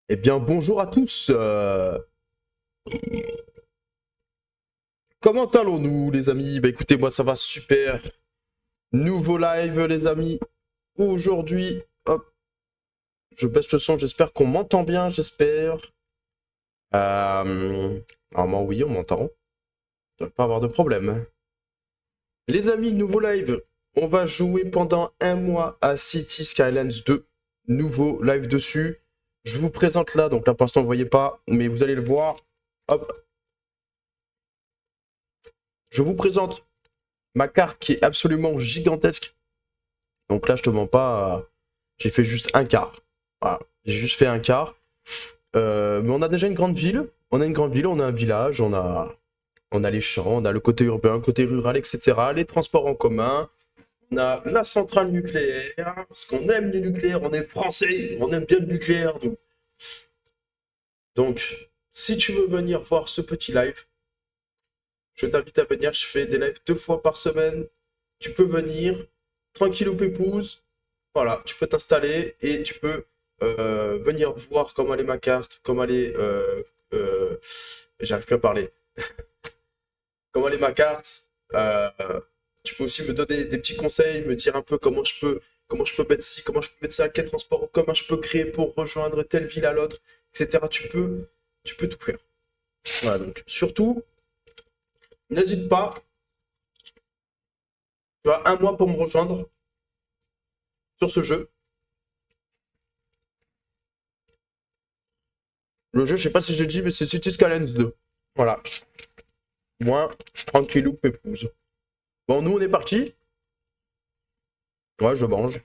Eh bien, bonjour à tous. Comment allons-nous, les amis? Bah écoutez, moi ça va super. Nouveau live, les amis. Aujourd'hui, hop, je baisse le son. J'espère qu'on m'entend bien. J'espère. Normalement, oui, on m'entend. Il ne doit pas avoir de problème. Les amis, nouveau live. On va jouer pendant un mois à City Skylines 2. Nouveau live dessus. Je vous présente là. Donc là, pour l'instant, vous ne voyez pas, mais vous allez le voir. Hop, je vous présente ma carte qui est absolument gigantesque. Donc là, je te mens pas, j'ai fait juste un quart. Voilà, j'ai juste fait un quart. Mais on a déjà une grande ville. On a une grande ville, on a un village, on a les champs, on a le côté urbain, côté rural, etc. Les transports en commun. On a la centrale nucléaire. Parce qu'on aime le nucléaire, on est français, on aime bien le nucléaire. Donc, si tu veux venir voir ce petit live, je t'invite à venir. Je fais des lives 2 fois par semaine. Tu peux venir, tranquille ou pépouze. Voilà, tu peux t'installer et tu peux venir voir comment elle est ma carte, comment elle est. J'arrive plus à parler. Comment elle est ma carte. Tu peux aussi me donner des petits conseils, me dire un peu comment je peux mettre ci, comment je peux mettre ça, quel transport en commun je peux créer pour rejoindre telle ville à l'autre, etc. Tu peux tout faire. Voilà, donc surtout, n'hésite pas. Tu as un mois pour me rejoindre sur ce jeu. Le jeu, je sais pas si j'ai dit, mais c'est City Skylines 2. Voilà. Moi, tranquillou, pépouze. Bon, nous, on est parti. Ouais, je mange.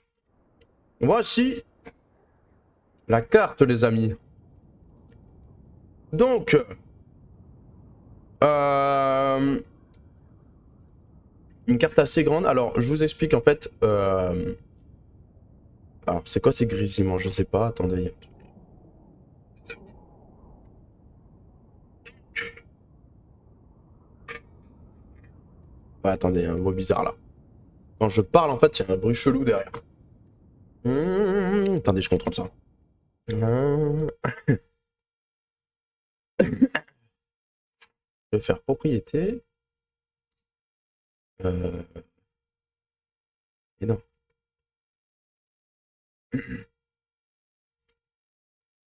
Voici la carte, les amis. Donc, euh, une carte assez grande. Alors, je vous explique en fait. Alors, c'est quoi ces grésillements? Je sais pas. Attendez. Ouais, attendez, il y a un bruit bizarre là. Quand je parle, en fait, il y a un bruit chelou derrière. Attendez, je contrôle ça. Je vais faire propriété. Euh, et non,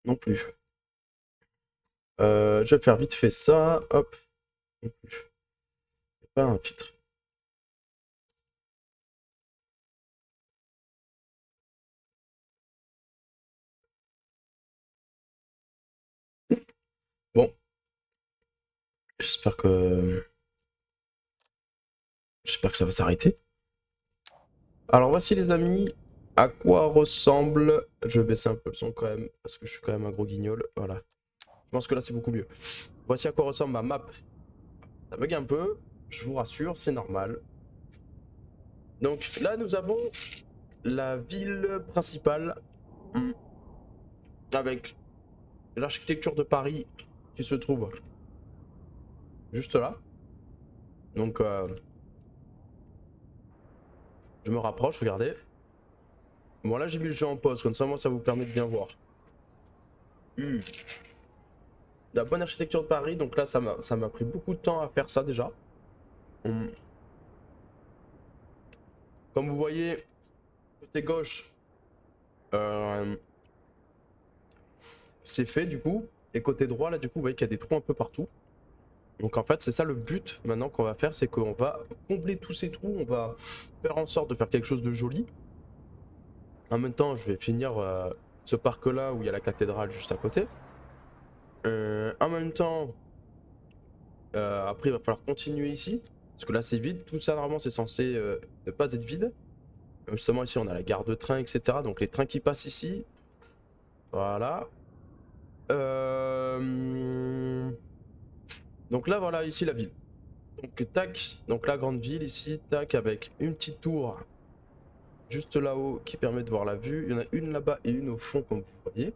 non plus. Je vais faire vite fait ça. Hop. Non plus. Pas un filtre. Bon, j'espère que ça va s'arrêter. Alors voici les amis, à quoi ressemble. Je vais baisser un peu le son quand même, parce que je suis quand même un gros guignol. Voilà. Je pense que là c'est beaucoup mieux. Voici à quoi ressemble ma map. Ça bug un peu, je vous rassure, c'est normal. Donc là nous avons la ville principale, avec l'architecture de Paris qui se trouve juste là. Donc je me rapproche, regardez. Bon là j'ai mis le jeu en pause, comme ça moi ça vous permet de bien voir. La bonne architecture de Paris, donc là ça m'a pris beaucoup de temps à faire ça déjà. Hum. Comme vous voyez, côté gauche, euh, c'est fait du coup. Et côté droit, là, du coup, vous voyez qu'il y a des trous un peu partout. Donc en fait, c'est ça le but maintenant qu'on va faire, c'est qu'on va combler tous ces trous, on va faire en sorte de faire quelque chose de joli. En même temps, je vais finir ce parc-là où il y a la cathédrale juste à côté. En même temps, après, il va falloir continuer ici. Parce que là, c'est vide. Tout ça, normalement, c'est censé ne pas être vide. Justement, ici, on a la gare de train, etc. Donc les trains qui passent ici. Voilà. Euh... Donc là, voilà, ici la ville. Donc tac, donc la grande ville ici, tac, avec une petite tour juste là-haut qui permet de voir la vue. Il y en a une là-bas et une au fond, comme vous voyez.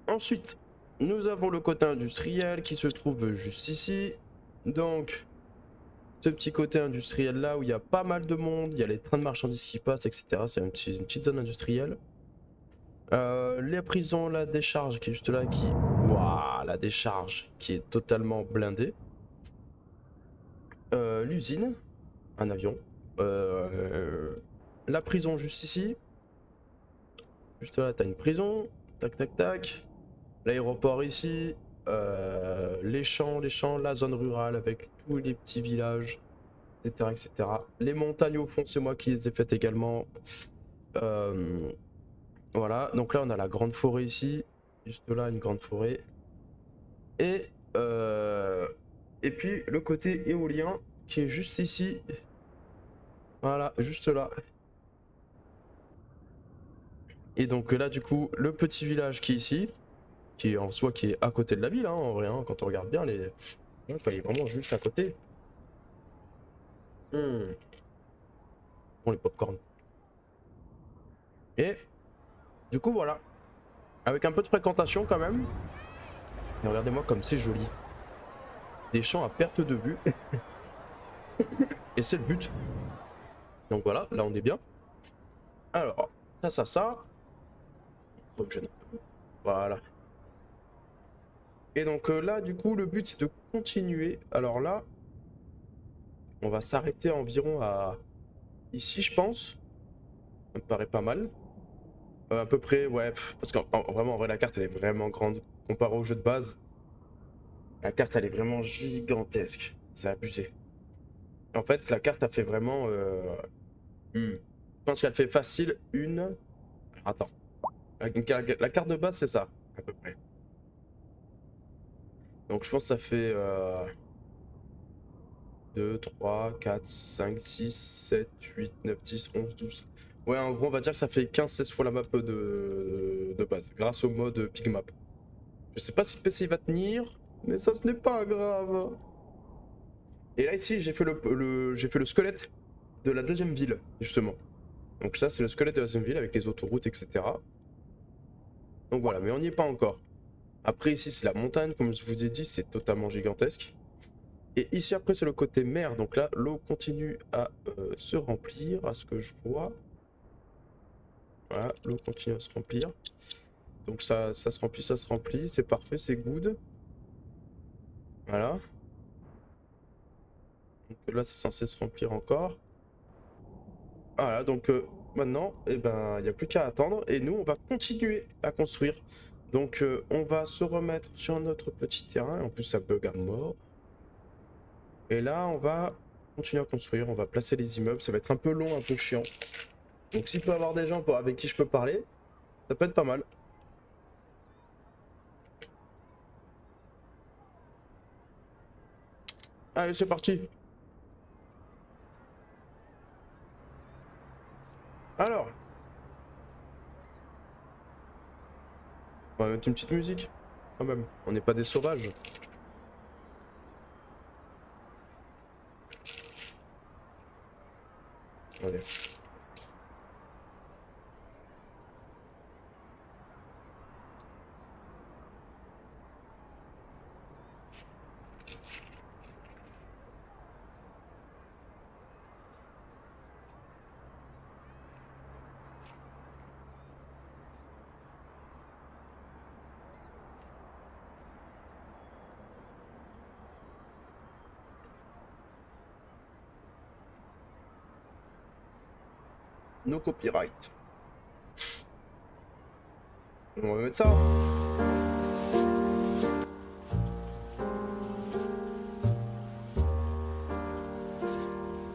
Ensuite, nous avons le côté industriel qui se trouve juste ici. Donc, ce petit côté industriel là où il y a pas mal de monde, il y a les trains de marchandises qui passent, etc. C'est une petite zone industrielle. Les prisons, la décharge qui est juste là, qui... Waouh, la décharge qui est totalement blindée. L'usine, un avion. La prison juste ici. Juste là, t'as une prison. Tac, tac, tac. L'aéroport ici. Les champs, la zone rurale avec tous les petits villages, etc., etc. Les montagnes au fond, c'est moi qui les ai faites également. Voilà, donc là on a la grande forêt ici, juste là une grande forêt. Et, et puis le côté éolien qui est juste ici. Voilà, juste là. Et donc là du coup le petit village qui est ici, qui est en soi qui est à côté de la ville, hein, en vrai, hein, quand on regarde bien, il est vraiment juste à côté. Bon les popcorn. Et du coup voilà, avec un peu de fréquentation quand même. Et regardez-moi comme c'est joli. Des champs à perte de vue. Et c'est le but. Donc voilà, là on est bien. Alors, ça. Voilà. Et donc là, du coup, le but c'est de continuer. Alors là, on va s'arrêter environ à ici, je pense. Ça me paraît pas mal. À peu près, ouais, parce qu'en vraiment, en vrai, la carte elle est vraiment grande comparée au jeu de base. La carte elle est vraiment gigantesque. C'est abusé. En fait, la carte a fait vraiment. Je pense qu'elle fait facile une. Attends. La carte de base, c'est ça, à peu près. Donc je pense que ça fait 2, 3, 4, 5, 6, 7, 8, 9, 10, 11, 12. Ouais, en gros, on va dire que ça fait 15-16 fois la map de base, grâce au mode Big Map. Je sais pas si le PC va tenir, mais ça, ce n'est pas grave. Et là, ici, j'ai fait j'ai fait le squelette de la deuxième ville, justement. Donc ça, c'est le squelette de la deuxième ville avec les autoroutes, etc. Donc voilà, mais on n'y est pas encore. Après, ici, c'est la montagne, comme je vous ai dit, c'est totalement gigantesque. Et ici, après, c'est le côté mer. Donc là, l'eau continue à se remplir, à ce que je vois. Voilà, l'eau continue à se remplir. Donc ça se remplit. C'est parfait, c'est good. Voilà. Donc là, c'est censé se remplir encore. Voilà, donc maintenant, eh ben, il n'y a plus qu'à attendre. Et nous, on va continuer à construire. Donc on va se remettre sur notre petit terrain. En plus, ça bug à mort. Et là, on va continuer à construire. On va placer les immeubles. Ça va être un peu long, un peu chiant. Donc s'il peut y avoir des gens avec qui je peux parler, ça peut être pas mal. Allez, c'est parti. Alors, on va mettre une petite musique, quand même. On n'est pas des sauvages. Allez. No copyright. On va mettre ça.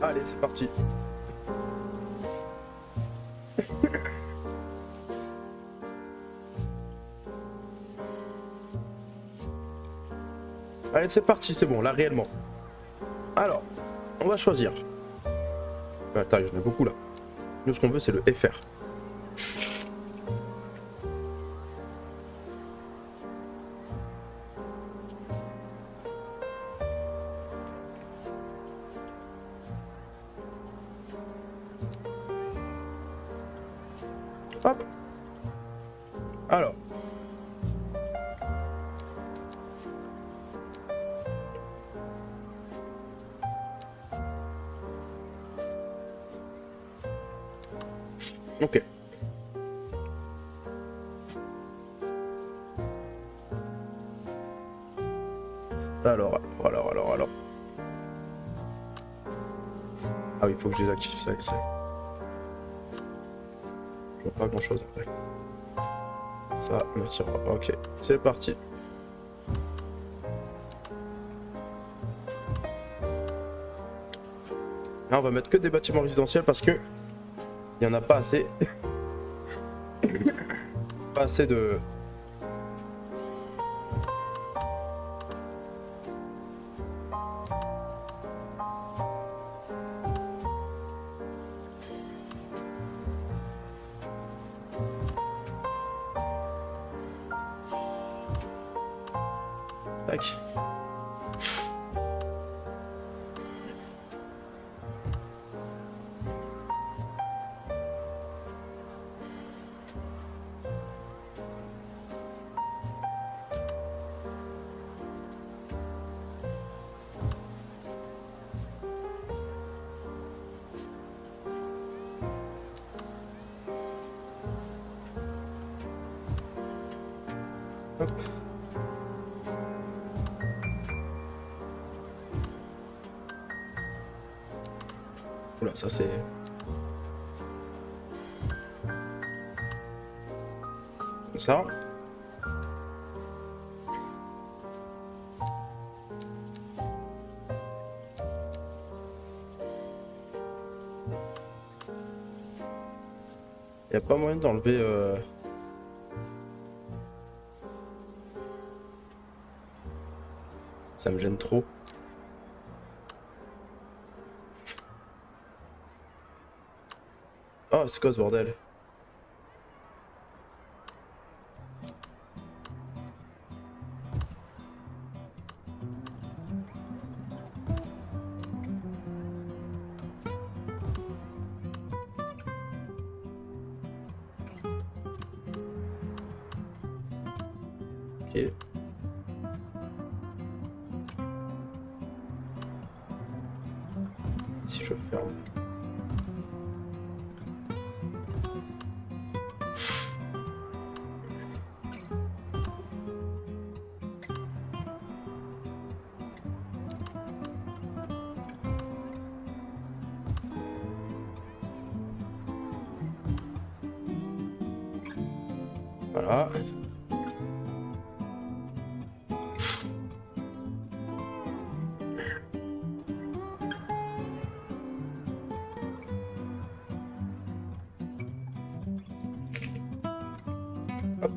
Allez, c'est parti. Allez, c'est parti, c'est bon, là, réellement. Alors, on va choisir. Attends, j'en ai beaucoup, là. Nous, ce qu'on veut, c'est le FR. Hop. Alors. Ok. Alors. Ah oui, il faut que je désactive ça. Je vois pas grand chose après. Ça m'attirera. Ok, c'est parti. Là, on va mettre que des bâtiments résidentiels parce que il y en a pas assez. Pas assez de. Tac. Hop. Oula, ça c'est... Comme ça. Y a pas moyen d'enlever... Ça me gêne trop. Oh, c'est quoi ce bordel? Ok. Si je ferme. Voilà. Hop.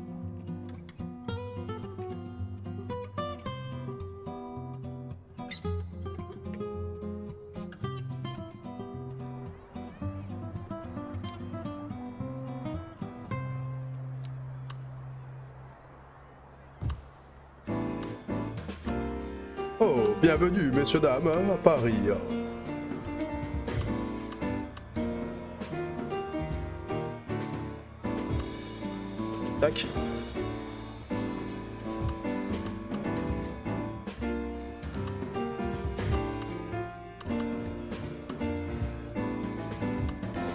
Oh, bienvenue, messieurs, dames, à Paris. Tac.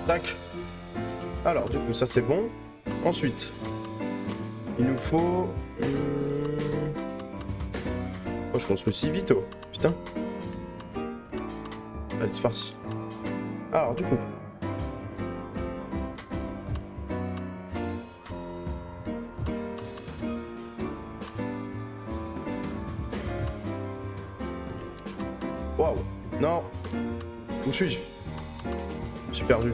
Tac. Alors, du coup, ça c'est bon. Ensuite, il nous faut... Oh, je construis si vite, oh. Putain. Allez, c'est parti. Alors, du coup... Waouh. Non. Où suis-je? Je suis perdu.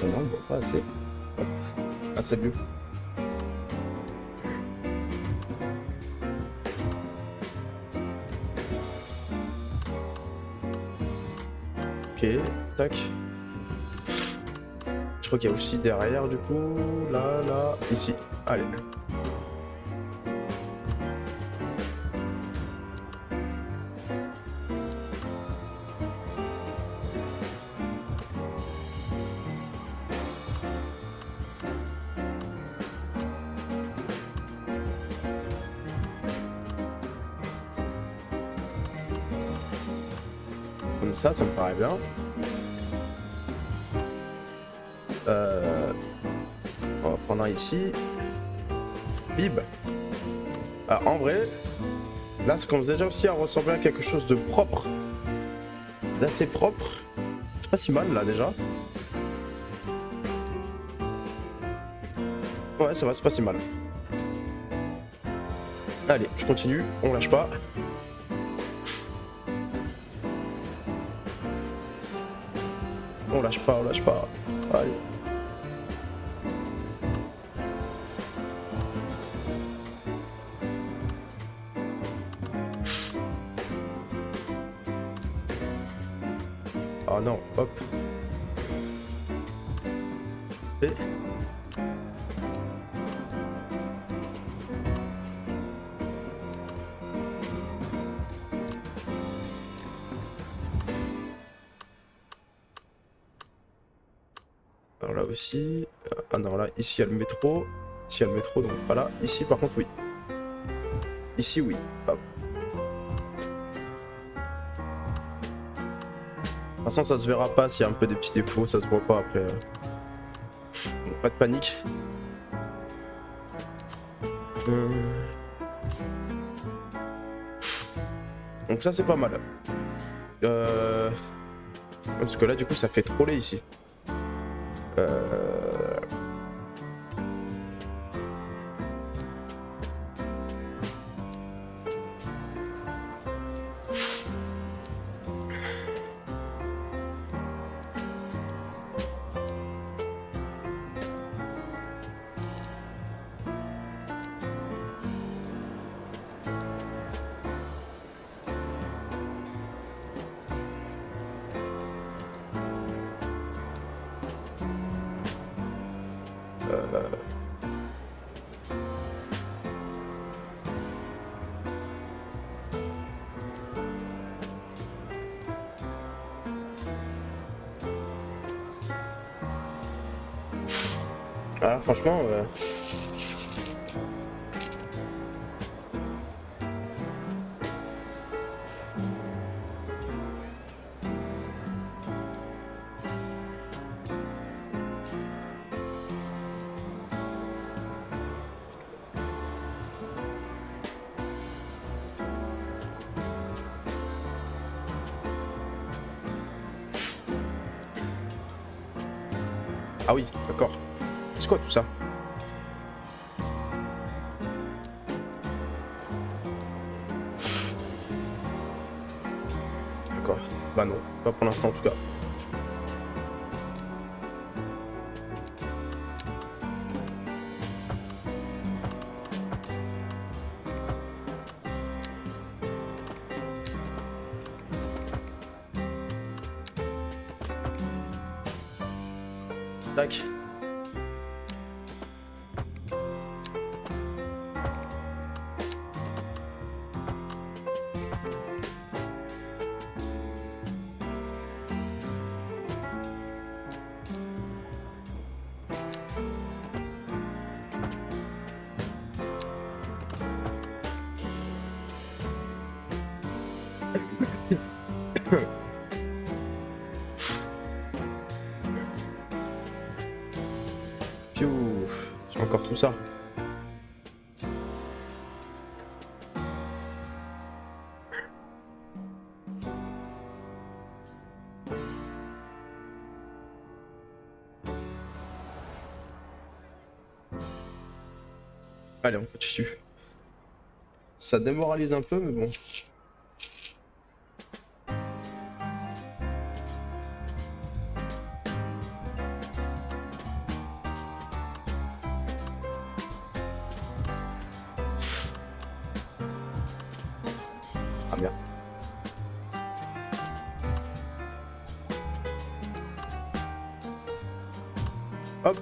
Non, on voit pas assez. Hop. Ah, c'est mieux. Ok, tac. Je crois qu'il y a aussi derrière, du coup. Là, ici. Allez. prendre ça, ça me paraît bien. On va prendre un ici. Bib. Alors en vrai, là ça commence déjà aussi à ressembler à quelque chose de propre. D'assez propre. C'est pas si mal là déjà. Ouais, ça va, c'est pas si mal. Allez, je continue, on lâche pas. On lâche pas, on lâche pas. Allez. Oh non, hop. Et... alors là aussi... Ah non, là, ici il y a le métro. Ici il y a le métro, donc pas là. Ici par contre, oui. Ici, oui. Hop. De toute façon, ça se verra pas s'il y a un peu des petits défauts, ça se voit pas après. Donc, pas de panique. Donc ça c'est pas mal. Parce que là du coup ça fait trop laid ici. Ah franchement... Ah oui, d'accord. C'est quoi tout ça? D'accord. Bah non, pas pour l'instant en tout cas. Tac. Piou. J'ai encore tout ça. Allez, on continue. Ça démoralise un peu, mais bon. Ah bien. Hop.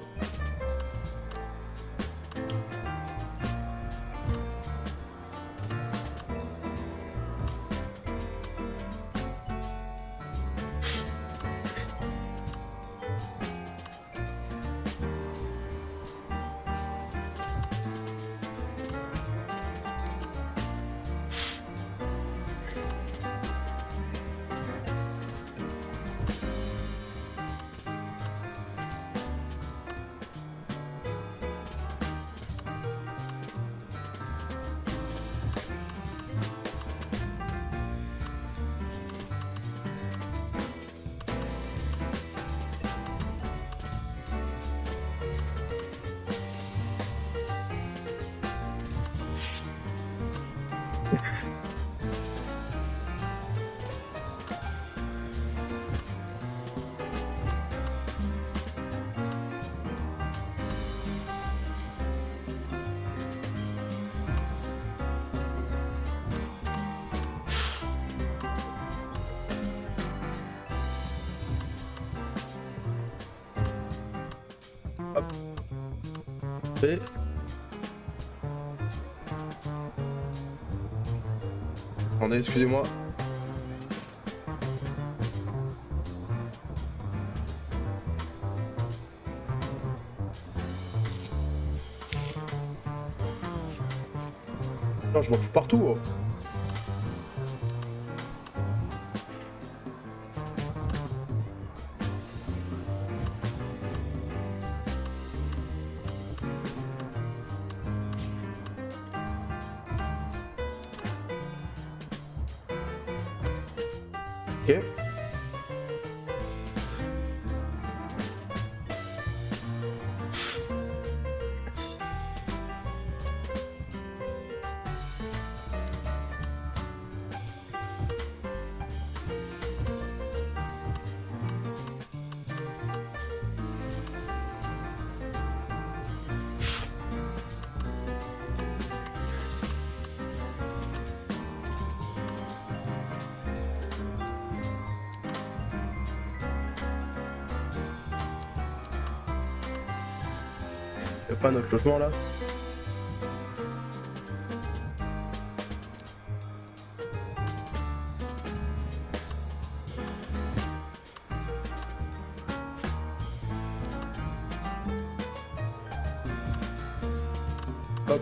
Hop. Et... Attendez, excusez-moi. Non, je m'en fous partout. Oh. Ok. Y'a pas un autre logement là? Hop.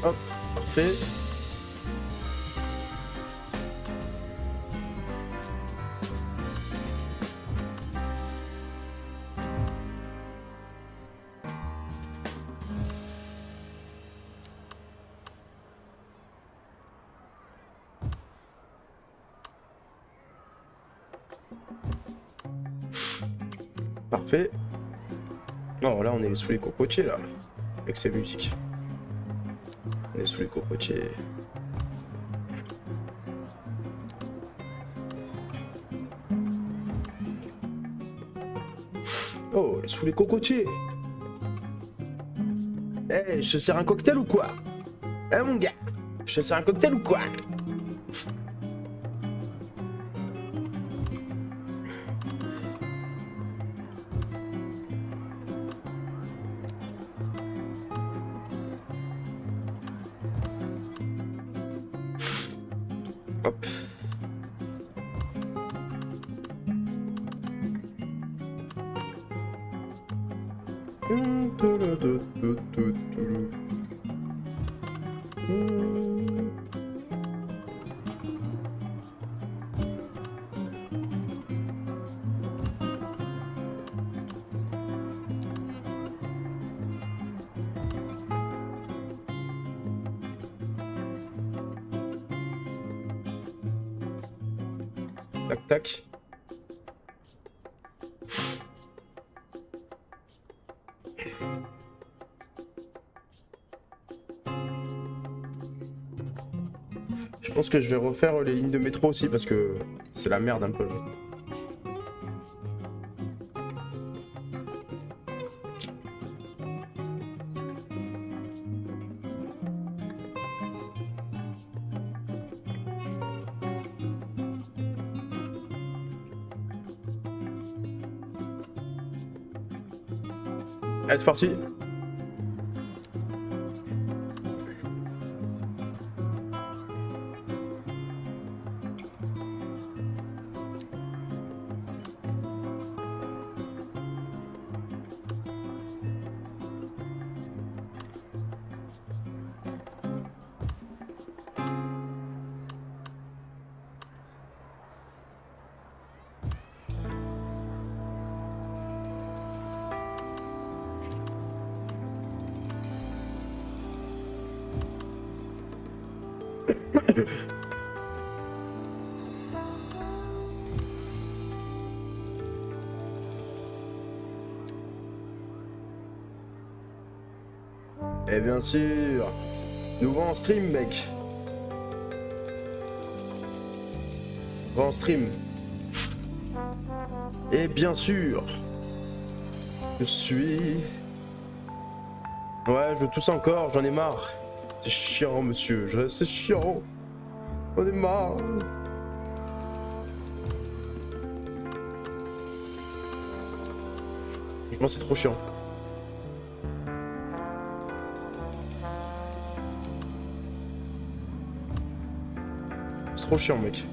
Hop, parfait. Parfait. Non, là on est sous les cocotiers là, avec ces musiques. On est sous les cocotiers. Oh, sous les cocotiers. Eh, je te sers un cocktail ou quoi? Hein mon gars? Je te sers un cocktail ou quoi? Hop. Tac tac. Je pense que je vais refaire les lignes de métro aussi parce que c'est la merde un peu. Allez, c'est parti. Et bien sûr, nous en stream, mec. En stream. Et bien sûr, je suis... Ouais, je tousse encore, j'en ai marre. C'est chiant, monsieur, c'est chiant. J'en ai marre. Franchement, c'est trop chiant. C'est trop chiant, mec.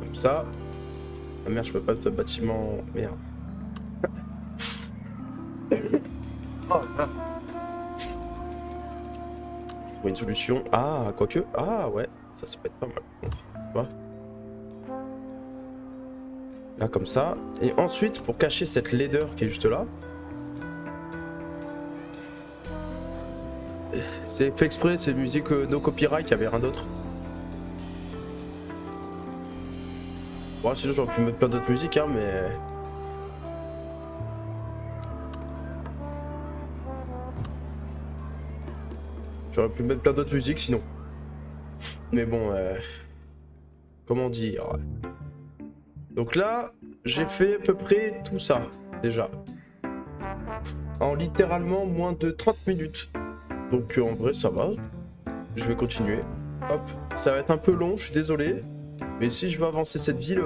Comme ça. Ah merde, je peux pas te bâtiment. Merde. Oh là. Trouver une solution. Ah, quoique. Ah ouais, ça peut être pas mal. Tu vois. Là comme ça. Et ensuite, pour cacher cette laideur qui est juste là. C'est fait exprès, c'est musique no copyright, il y avait rien d'autre. Bon, sinon j'aurais pu mettre plein d'autres musiques, hein, mais... J'aurais pu mettre plein d'autres musiques sinon. Mais bon, comment dire... Donc là, j'ai fait à peu près tout ça, déjà. En littéralement moins de 30 minutes. Donc en vrai, ça va. Je vais continuer. Hop, ça va être un peu long, je suis désolé. Mais si je veux avancer cette ville,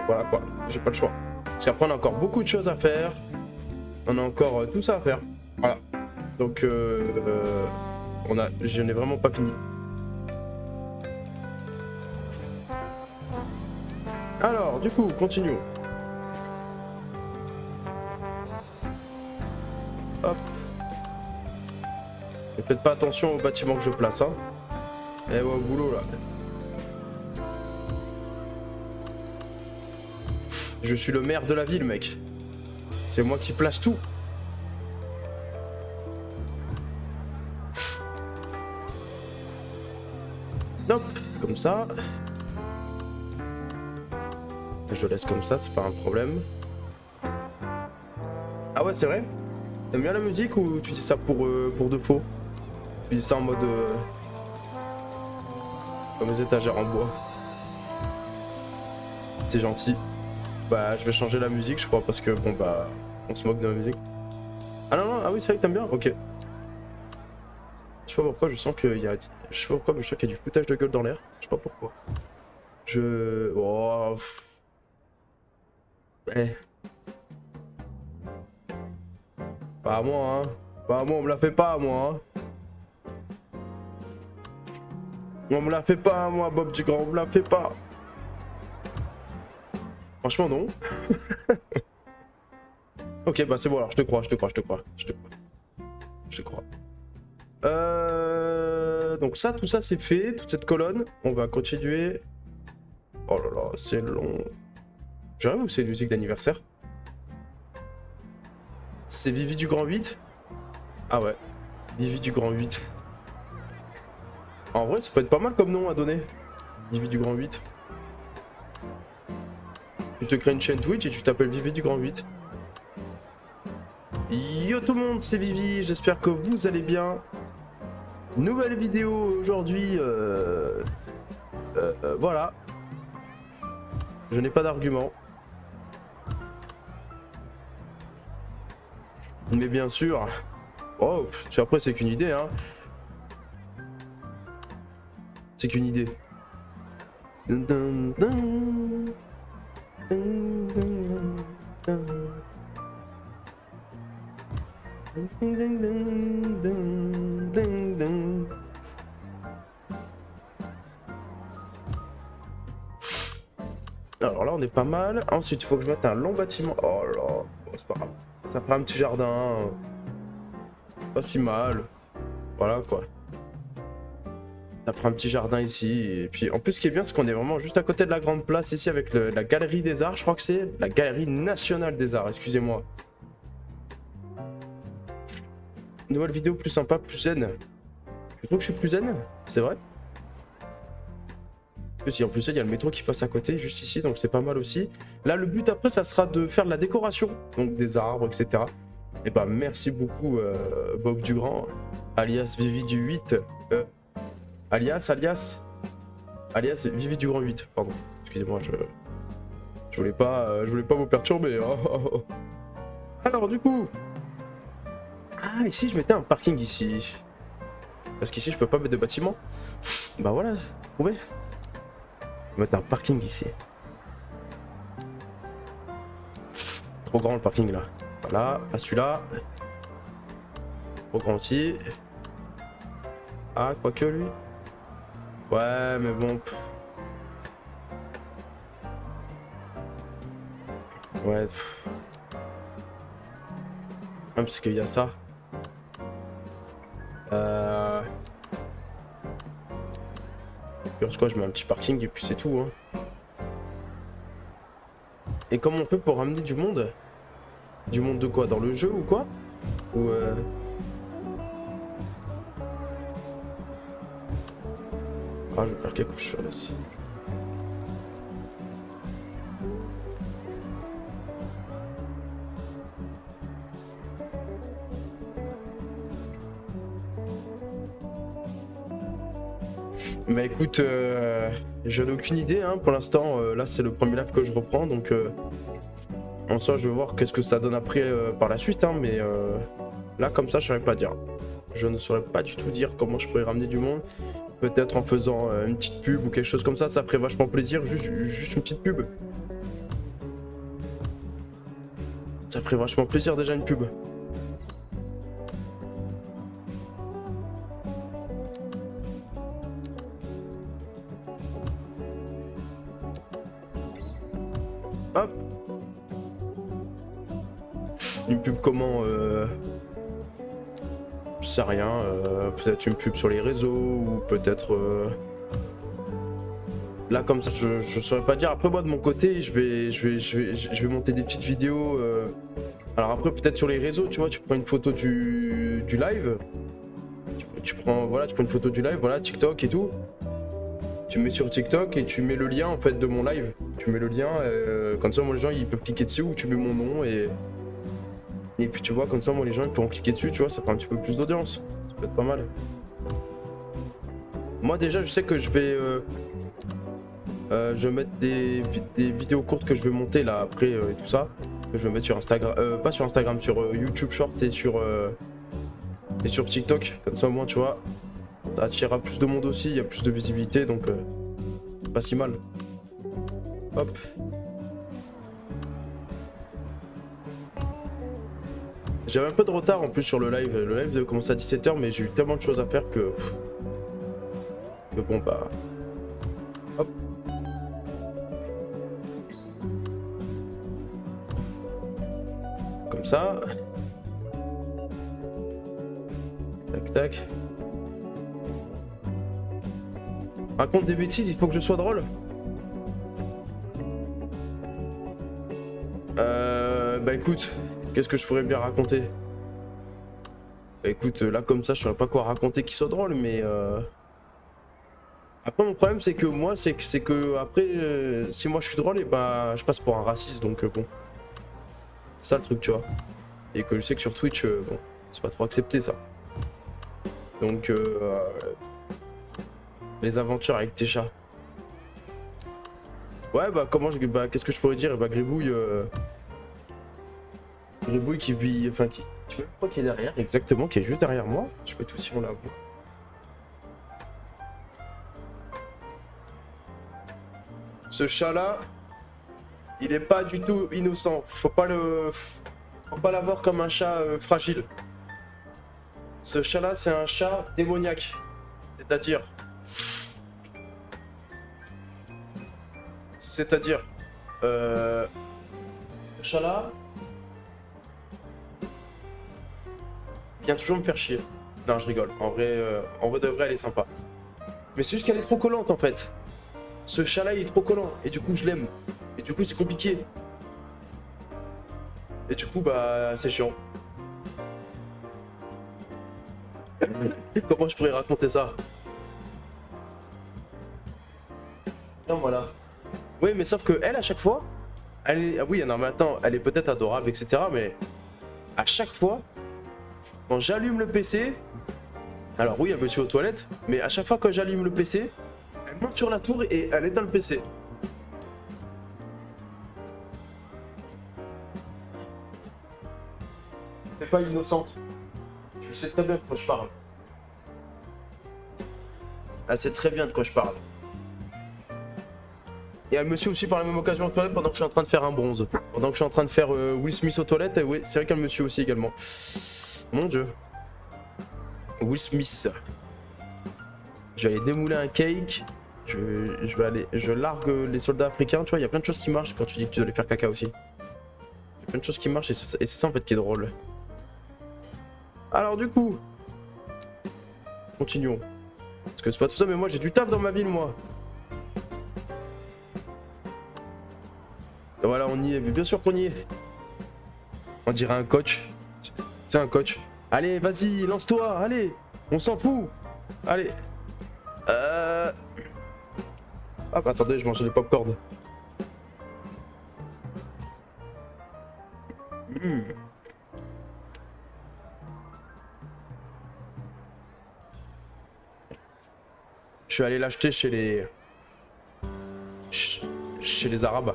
voilà quoi, j'ai pas le choix. Parce qu'après, on a encore beaucoup de choses à faire. On a encore tout ça à faire. Voilà. Donc, je n'ai vraiment pas fini. Alors, du coup, continuons. Hop. Et faites pas attention au bâtiment que je place, hein. Et ouais, au boulot, là. Je suis le maire de la ville, mec. C'est moi qui place tout. Hop, comme ça. Je laisse comme ça, c'est pas un problème. Ah ouais, c'est vrai? T'aimes bien la musique ou tu dis ça pour de faux? Tu dis ça en mode... comme les étagères en bois. C'est gentil. Bah, je vais changer la musique, je crois, parce que, bon, bah, on se moque de la musique. Ah non, non, ah oui, c'est vrai que t'aimes bien? Ok. Je sais pas pourquoi, je sens qu'il y a... Je sais pas pourquoi, mais je sens qu'il y a du foutage de gueule dans l'air. Je sais pas pourquoi. Oh... Eh. Pas à moi, hein. Pas à moi, on me la fait pas à moi, hein. On me la fait pas à moi, Bob du Grand, on me la fait pas. Franchement, non. Ok, bah c'est bon, alors je te crois. Donc ça, tout ça c'est fait, toute cette colonne. On va continuer. Oh là là, c'est long. J'arrive ou c'est une musique d'anniversaire? C'est Vivi du Grand 8? Ah ouais, Vivi du Grand 8. En vrai, ça peut être pas mal comme nom à donner. Vivi du Grand 8. Tu te crées une chaîne Twitch et tu t'appelles Vivi du Grand 8. Yo tout le monde, c'est Vivi, j'espère que vous allez bien. Nouvelle vidéo aujourd'hui. Voilà. Je n'ai pas d'argument. Mais bien sûr. Oh, après c'est qu'une idée, hein. C'est qu'une idée. Dun, dun, dun. Dun, dun, dun. Dun, dun, dun, dun, dun, dun. Alors là, on est pas mal. Ensuite, il faut que je mette un long bâtiment. Oh là, bon, c'est pas grave. Ça fera un petit jardin. Pas si mal. Voilà quoi. Ça fera un petit jardin ici. Et puis en plus, ce qui est bien, c'est qu'on est vraiment juste à côté de la grande place ici avec la galerie des arts. Je crois que c'est la galerie nationale des arts. Excusez-moi. Nouvelle vidéo plus sympa, plus zen. Tu trouves que je suis plus zen? C'est vrai? En plus, il y a le métro qui passe à côté, juste ici, donc c'est pas mal aussi. Là, le but après, ça sera de faire de la décoration, donc des arbres, etc. Et bah, merci beaucoup, Bob Dugrand, alias Vivi du 8. Alias Vivi Dugrand 8, pardon. Excusez-moi, je voulais pas vous perturber. Hein. Alors, du coup. Ah, ici, je mettais un parking ici. Parce qu'ici, je peux pas mettre de bâtiment. Bah voilà, vous trouvez? Mettre un parking ici. Trop grand le parking là. Voilà, pas celui-là. Trop grand aussi. Ah, quoique lui. Ouais, mais bon. Ouais. Même parce qu'il y a ça. Quoi, je mets un petit parking et puis c'est tout. Hein. Et comment on fait pour ramener du monde? Du monde de quoi? Dans le jeu ou quoi? Ou Ah, je vais faire quelque chose. Bah écoute, j'en ai aucune idée hein, pour l'instant. Là, c'est le premier live que je reprends, donc en soi, je vais voir qu'est-ce que ça donne après par la suite. Hein, mais là, comme ça, je saurais pas dire. Je ne saurais pas du tout dire comment je pourrais ramener du monde. Peut-être en faisant une petite pub ou quelque chose comme ça ferait vachement plaisir. Juste une petite pub. Ça ferait vachement plaisir déjà une pub. Hop. Une pub comment je sais rien, peut-être une pub sur les réseaux ou peut-être là comme ça je saurais pas dire. Après moi de mon côté je vais monter des petites vidéos alors après peut-être sur les réseaux, tu vois, tu prends une photo du live. Tu prends une photo du live, voilà, TikTok et tout. Tu mets sur TikTok et tu mets le lien en fait de mon live. Tu mets le lien, comme ça moi les gens ils peuvent cliquer dessus ou tu mets mon nom et puis tu vois comme ça moi les gens ils pourront cliquer dessus, tu vois, ça fait un petit peu plus d'audience. Ça peut être pas mal. Moi déjà je sais que je vais mettre des vidéos courtes que je vais monter là après et tout ça. Que je vais mettre sur Instagram, pas sur Instagram, sur YouTube Short et sur TikTok. Comme ça au moins tu vois, ça attirera plus de monde aussi, il y a plus de visibilité donc pas si mal. Hop. J'avais un peu de retard en plus sur le live. Le live devait commencer à 17 h mais j'ai eu tellement de choses à faire que bon bah. Hop. Comme ça. Tac tac. Raconte des bêtises, il faut que je sois drôle. Bah écoute, qu'est-ce que je pourrais bien raconter? Bah écoute, là comme ça je saurais pas quoi raconter qui soit drôle, mais après mon problème c'est que moi c'est que après si moi je suis drôle et bah je passe pour un raciste donc bon. C'est ça le truc tu vois. Et que je sais que sur Twitch bon, c'est pas trop accepté ça. Donc les aventures avec tes chats. Ouais bah bah qu'est-ce que je pourrais dire? Bah Gribouille Gribouille qui vit. Enfin qui. Tu vois quoi qui est derrière exactement, qui est juste derrière moi. Je peux tout si on la voit. Ce chat-là, il est pas du tout innocent. Faut pas l'avoir comme un chat fragile. Ce chat-là, c'est un chat démoniaque. C'est-à-dire... ce chat-là... il vient toujours me faire chier. Non, je rigole. En vrai de vrai, elle est sympa. Mais c'est juste qu'elle est trop collante, en fait. Ce chat-là, il est trop collant. Et du coup, je l'aime. Et du coup, c'est compliqué. Et du coup, bah, c'est chiant. Comment je pourrais raconter ça? Non, voilà. Oui, mais sauf que elle, à chaque fois, elle est... ah oui, non, mais attends, elle est peut-être adorable, etc. Mais à chaque fois, quand j'allume le PC... Alors oui, elle me suit aux toilettes, mais à chaque fois que j'allume le PC, elle monte sur la tour et elle est dans le PC. C'est pas innocente. Je sais très bien de quoi je parle. Elle sait très bien de quoi je parle. Et elle me suit aussi par la même occasion aux toilettes pendant que je suis en train de faire un bronze. Pendant que je suis en train de faire Will Smith aux toilettes, et oui, c'est vrai qu'elle me suit aussi également. Mon dieu. Will Smith. Je vais aller démouler un cake. Je largue les soldats africains. Tu vois, il y a plein de choses qui marchent quand tu dis que tu dois aller faire caca aussi. Il y a plein de choses qui marchent et c'est ça en fait qui est drôle. Alors du coup, continuons. Parce que c'est pas tout ça, mais moi j'ai du taf dans ma ville, moi. Et voilà, on y est, mais bien sûr qu'on y est. On dirait un coach. C'est un coach. Allez, vas-y, lance-toi, allez. On s'en fout. Allez. Ah bah attendez, je mange des pop-corn. Je suis allé l'acheter chez les... chez les Arabes.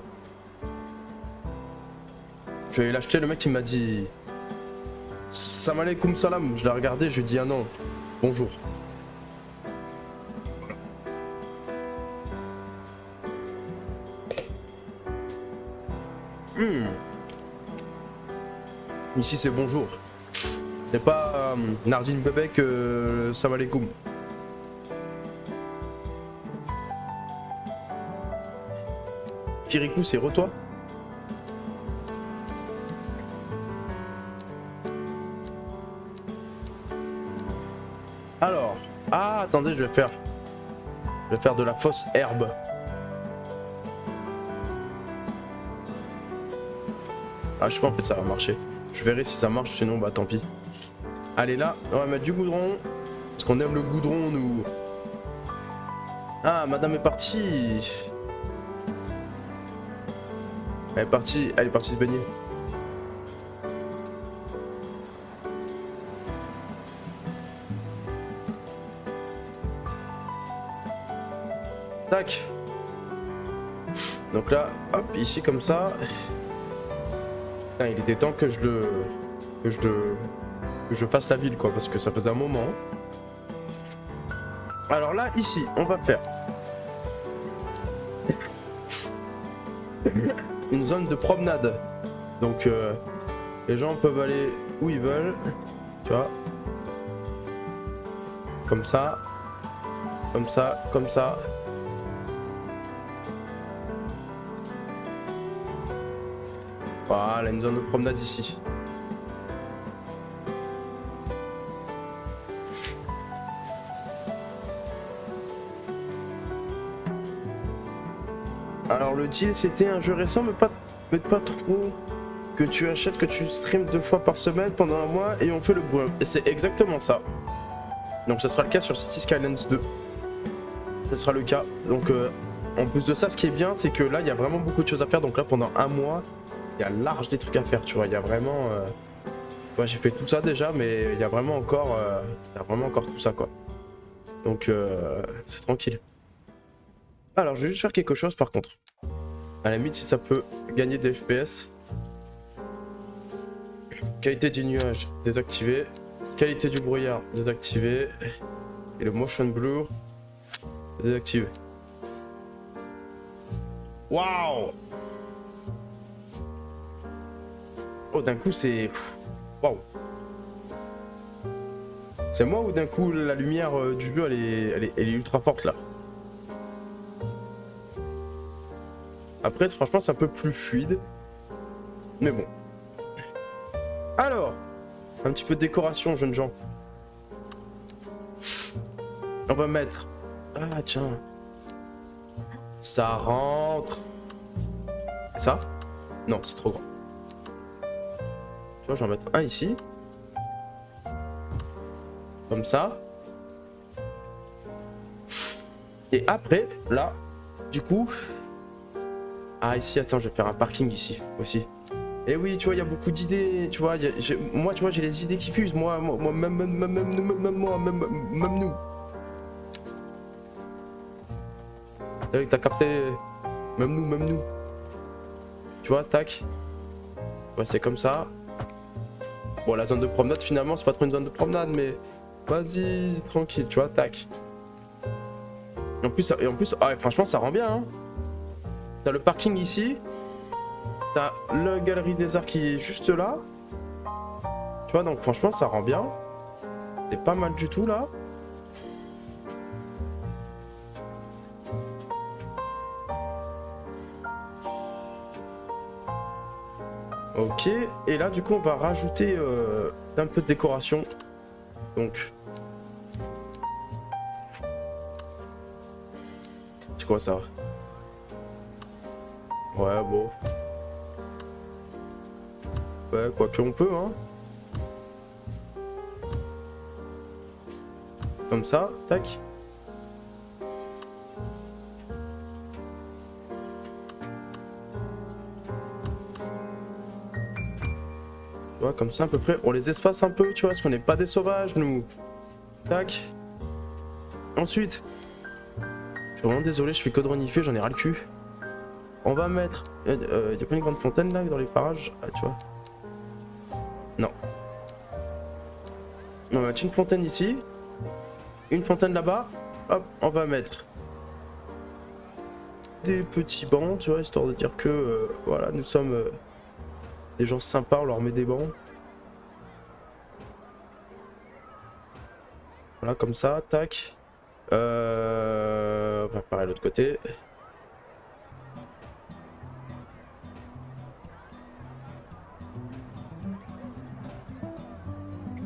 Je suis allé l'acheter, le mec il m'a dit... Salam alaikum salam. Je l'ai regardé, je lui ai dit ah non, bonjour. Ici c'est bonjour. C'est pas Nardine Bebek, salam alaikum. Kirikou, c'est re-toi. Alors, ah attendez, je vais faire de la fausse herbe. Ah je sais pas en fait ça va marcher. Je verrai si ça marche, sinon bah tant pis. Allez là, on va mettre du goudron. Parce qu'on aime le goudron nous. Ah madame est partie. Elle est partie se baigner. Tac. Donc là, hop, ici comme ça. Putain, il était temps que je fasse la ville quoi, parce que ça faisait un moment. Alors là, ici, on va faire une zone de promenade. Donc les gens peuvent aller où ils veulent, tu vois. Comme ça, comme ça, comme ça. Voilà, une zone de promenade ici. Alors le deal c'était un jeu récent mais pas trop, que tu achètes, que tu streams 2 fois par semaine pendant un mois et on fait le boulot. Et c'est exactement ça. Donc ça sera le cas sur City Skylines 2. Ça sera le cas. Donc en plus de ça, ce qui est bien c'est que là il y a vraiment beaucoup de choses à faire. Donc là pendant un mois, il y a large des trucs à faire, tu vois. Il y a vraiment... Ouais, j'ai fait tout ça déjà mais il y a vraiment encore tout ça quoi. Donc c'est tranquille. Alors, je vais juste faire quelque chose par contre. À la limite, si ça peut gagner des FPS. Qualité du nuage, désactivé. Qualité du brouillard, désactivé. Et le motion blur, désactivé. Waouh! Oh, d'un coup, c'est... Waouh! C'est moi ou d'un coup, la lumière du jeu, elle est ultra forte, là? Après, franchement, c'est un peu plus fluide. Mais bon. Alors, un petit peu de décoration, jeunes gens. On va mettre... Ah, tiens. Ça rentre. Ça? Non, c'est trop grand. Tu vois, j'en vais en mettre un ici. Comme ça. Et après, là, du coup... Ah, ici, attends, je vais faire un parking ici, aussi. Et oui, tu vois, il y a beaucoup d'idées, tu vois. Moi, tu vois, j'ai les idées qui fusent. Moi, même nous. T'as capté? Même nous. Tu vois, tac. Ouais, c'est comme ça. Bon, la zone de promenade, finalement, c'est pas trop une zone de promenade, mais vas-y, tranquille, tu vois, tac. Et en plus, ah, franchement, ça rend bien, hein. T'as le parking ici. T'as la galerie des arts qui est juste là. Tu vois, donc franchement, ça rend bien. C'est pas mal du tout, là. Ok, et là, du coup, on va rajouter un peu de décoration. Donc... C'est quoi ça? Ouais, bon. Ouais, quoi que on peut, hein. Comme ça, tac. Tu vois, comme ça à peu près. On les espace un peu, tu vois, parce qu'on n'est pas des sauvages, nous. Tac. Ensuite. Je suis vraiment désolé, je fais que de renifler, j'en ai ras le cul. On va mettre... y a pas une grande fontaine là dans les parages? Ah, tu vois. Non. On va mettre une fontaine ici. Une fontaine là-bas. Hop, on va mettre des petits bancs, tu vois, histoire de dire que voilà, nous sommes des gens sympas, on leur met des bancs. Voilà, comme ça, tac. On va pareil de l'autre côté.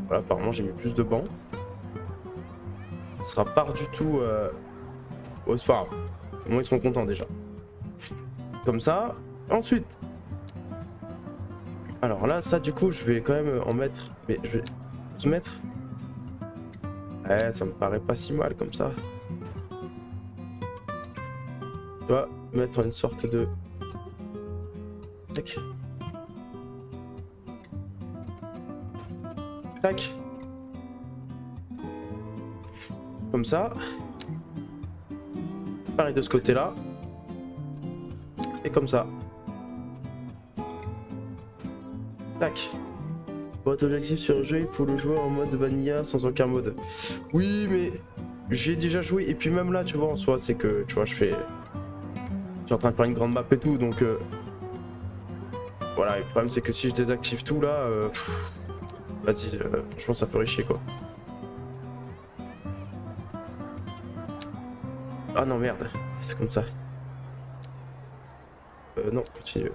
Voilà, apparemment j'ai mis plus de bancs. Ce sera pas du tout... Oh, c'est pas grave. Au moins ils seront contents déjà. Comme ça. Ensuite. Alors là, ça du coup, je vais quand même en mettre... Mais je vais se mettre... Ouais, ça me paraît pas si mal comme ça. Tu vois, mettre une sorte de... Tac. Tac. Comme ça. Pareil de ce côté-là. Et comme ça. Tac. Pour être objectif sur le jeu, il faut le jouer en mode vanilla sans aucun mode. Oui, mais j'ai déjà joué. Et puis même là, tu vois, en soi, c'est que, tu vois, je suis en train de faire une grande map et tout, donc... Voilà, et le problème, c'est que si je désactive tout, là... Vas-y, franchement, ça ferait chier, quoi. Ah non, merde. C'est comme ça. Non, continue.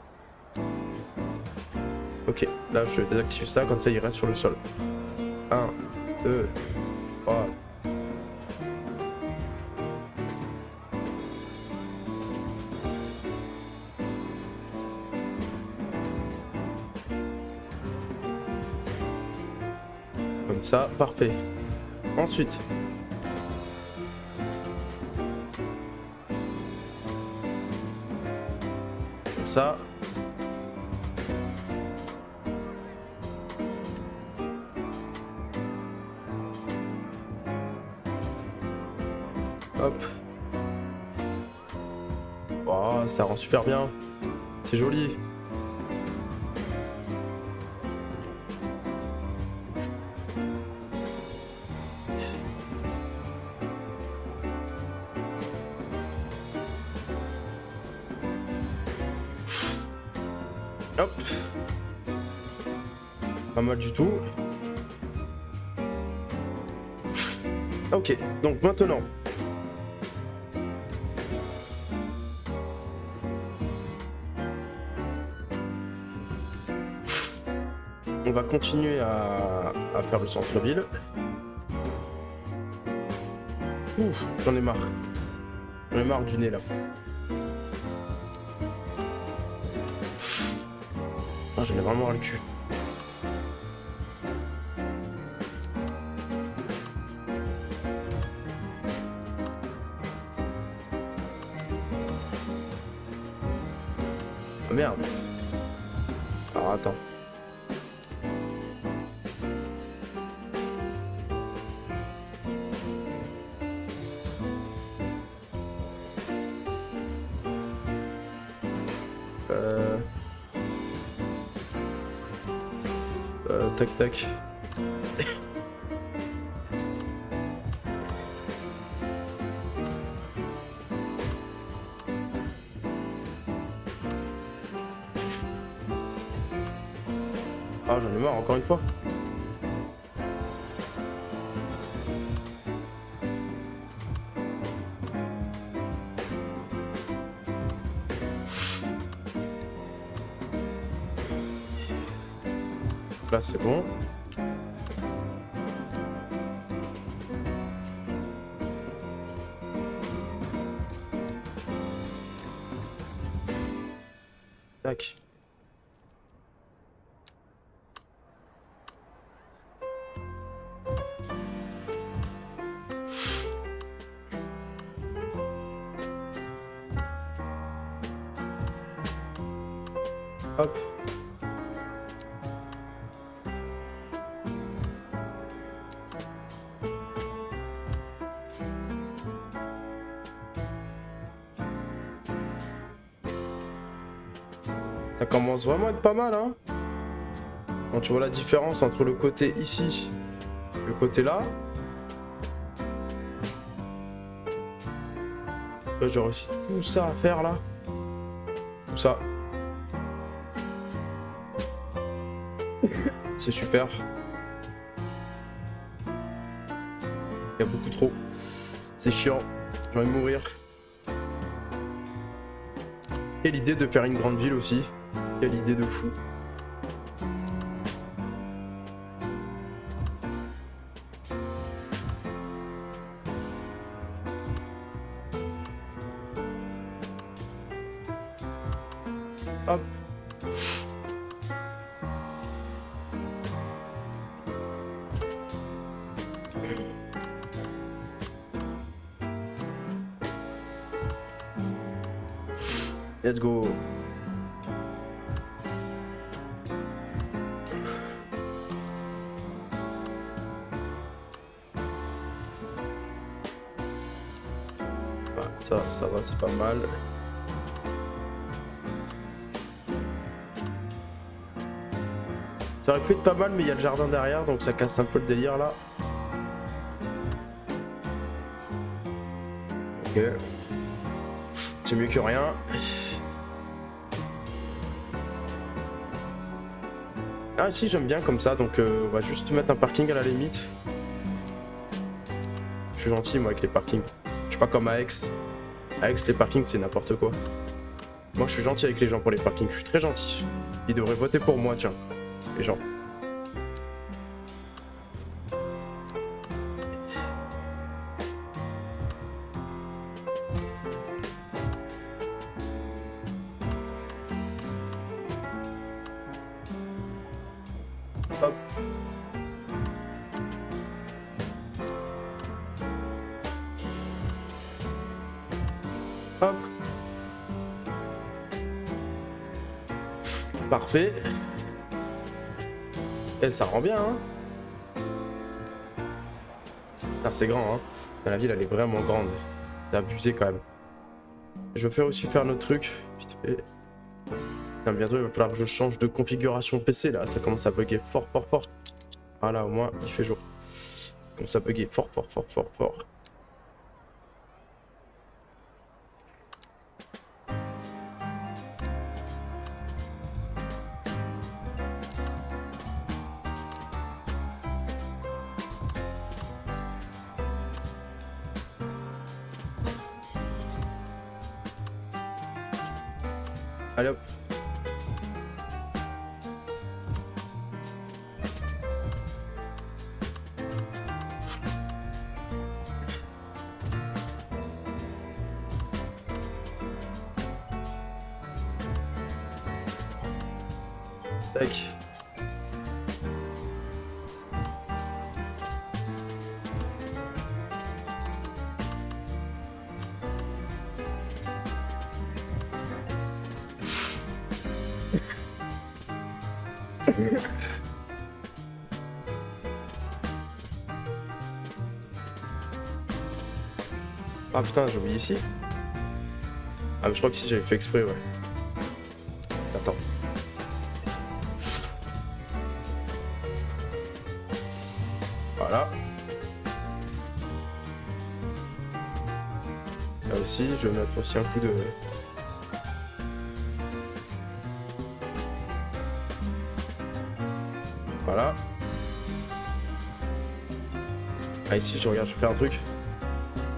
Ok, là, je désactive ça, comme ça, il reste sur le sol. 1, 2, 3... Comme ça, parfait. Ensuite. Comme ça. Hop. Oh, ça rend super bien. C'est joli. Hop. Pas mal du tout. Ok, donc maintenant. On va continuer à faire le centre-ville. Ouf, j'en ai marre. J'en ai marre du nez là. Ah, j'en ai vraiment ras le cul. Oh, merde. Alors attends. Tac tac. Ah, j'en ai marre encore une fois. Là c'est bon. Tac. Hop. Ça commence vraiment à être pas mal, hein. Quand tu vois la différence entre le côté ici et le côté là. J'aurais aussi tout ça à faire là. Tout ça. C'est super. Il y a beaucoup trop. C'est chiant. J'ai envie de mourir. Et l'idée de faire une grande ville aussi. Quelle idée de fou. Hop. Let's go. Ah, ça va, c'est pas mal. Ça aurait pu être pas mal, mais il y a le jardin derrière, donc ça casse un peu le délire là. Ok. C'est mieux que rien. Ah si, j'aime bien comme ça, donc on va juste mettre un parking à la limite. Je suis gentil moi avec les parkings. Je suis pas comme à Aix. À Aix, les parkings c'est n'importe quoi. Moi je suis gentil avec les gens pour les parkings, je suis très gentil. Ils devraient voter pour moi, tiens, les gens. Hop. Hop. Parfait. Et ça rend bien, hein. Ah, c'est grand, hein. La ville, elle est vraiment grande. C'est abusé quand même. Je vais faire aussi faire notre truc. Vite fait. Putain, bientôt, il va falloir que je change de configuration PC, là. Ça commence à bugger fort, fort, fort. Voilà, au moins, il fait jour. Ça commence à bugger fort, fort, fort, fort, fort. Allez hop. Tac. Ah putain, j'ai oublié ici. Ah mais je crois que si j'avais fait exprès, ouais. Attends. Voilà. Là aussi, je vais mettre aussi un coup de... Voilà. Ah ici, je regarde, je vais faire un truc.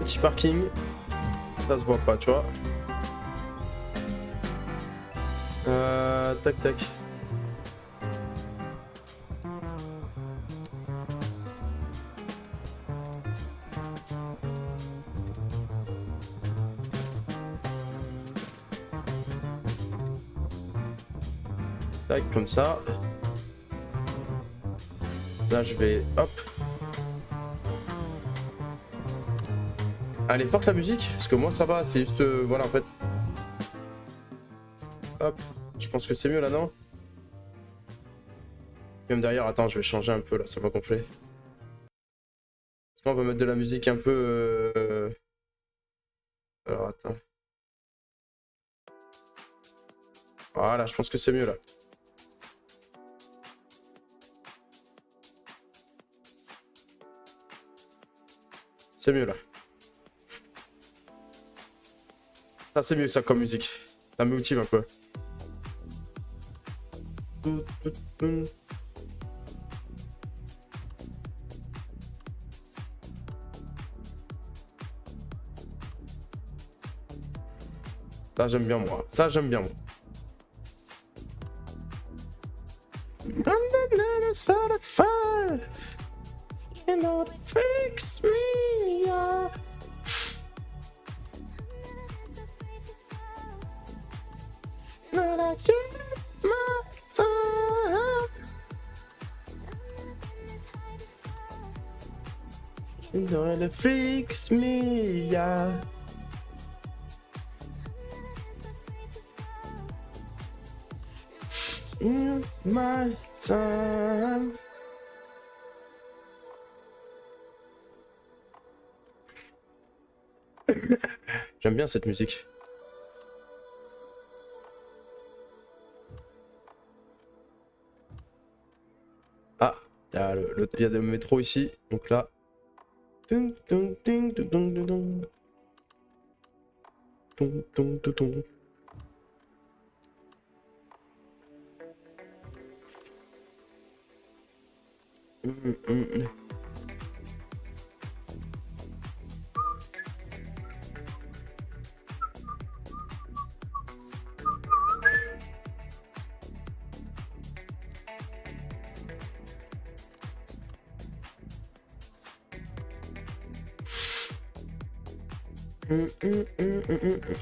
Petit parking. Ça se voit pas, tu vois. Tac tac. Tac, comme ça. Là, je vais... Hop. Allez, porte la musique, parce que moi, ça va. C'est juste... voilà, en fait. Hop. Je pense que c'est mieux, là, non? Même derrière, attends, je vais changer un peu, là. Ça va gonfler. Est-ce qu'on va mettre de la musique un peu... Alors, attends. Voilà, je pense que c'est mieux, là. C'est mieux, là. Ça, c'est mieux, ça, comme musique. Ça me motive un peu. Ça, j'aime bien, moi. Ça, j'aime bien, moi. You know it freaks me out. Not I get my time. You know it freaks me out. In my time. J'aime bien cette musique. Ah, il y a le métro ici, donc là. Tung, tung, tung, tung, tung, tung, tung. Tung, tung, tung, tung.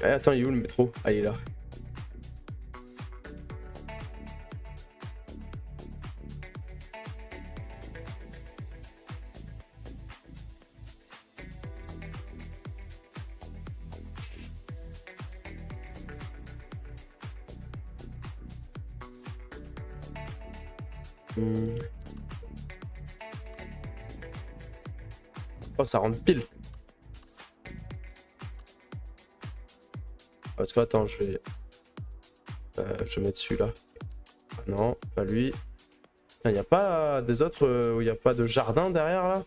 Ah, attends, il est où le métro? Ah, il est là. Oh, ça rentre pile. Parce que attends, je vais mettre celui-là. Non, pas lui. Il n'y a pas des autres où il n'y a pas de jardin derrière là?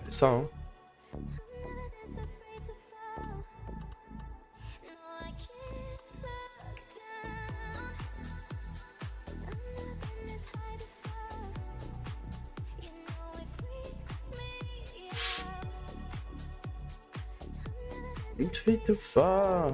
C'est ça, hein. Vite ou pas.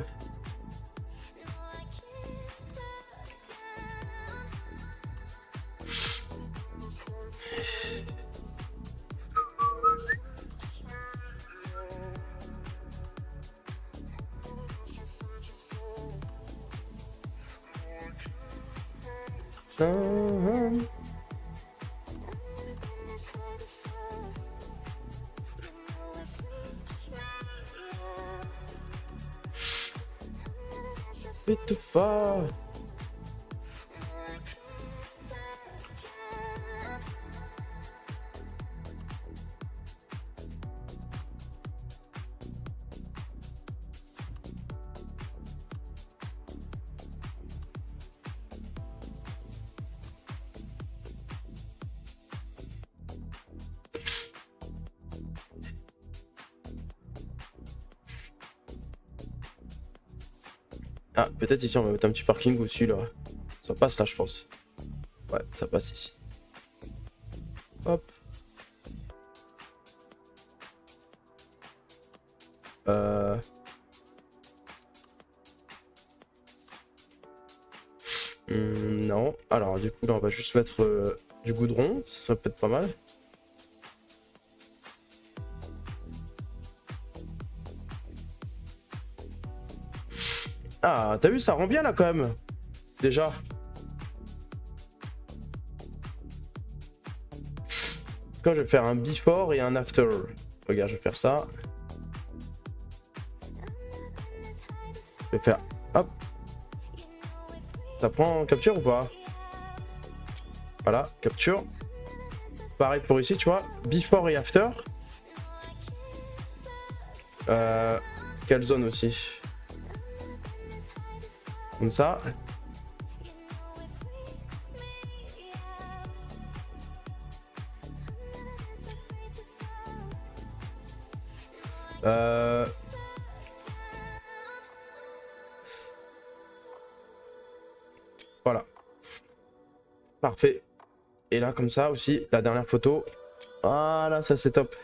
Vite ou pas. Ah, peut-être ici on va mettre un petit parking au-dessus là. Ça passe là, je pense. Ouais, ça passe ici. Hop. Non. Alors, du coup, là, on va juste mettre du goudron. Ça peut être pas mal. Ah, t'as vu, ça rend bien là quand même. Déjà. Quand je vais faire un before et un after. Regarde, je vais faire ça. Je vais faire. Hop. Ça prend capture ou pas? Voilà, capture. Pareil pour ici, tu vois. Before et after. Quelle zone aussi? Comme ça. Voilà. Parfait. Et là, comme ça aussi, la dernière photo. Voilà, ça c'est top.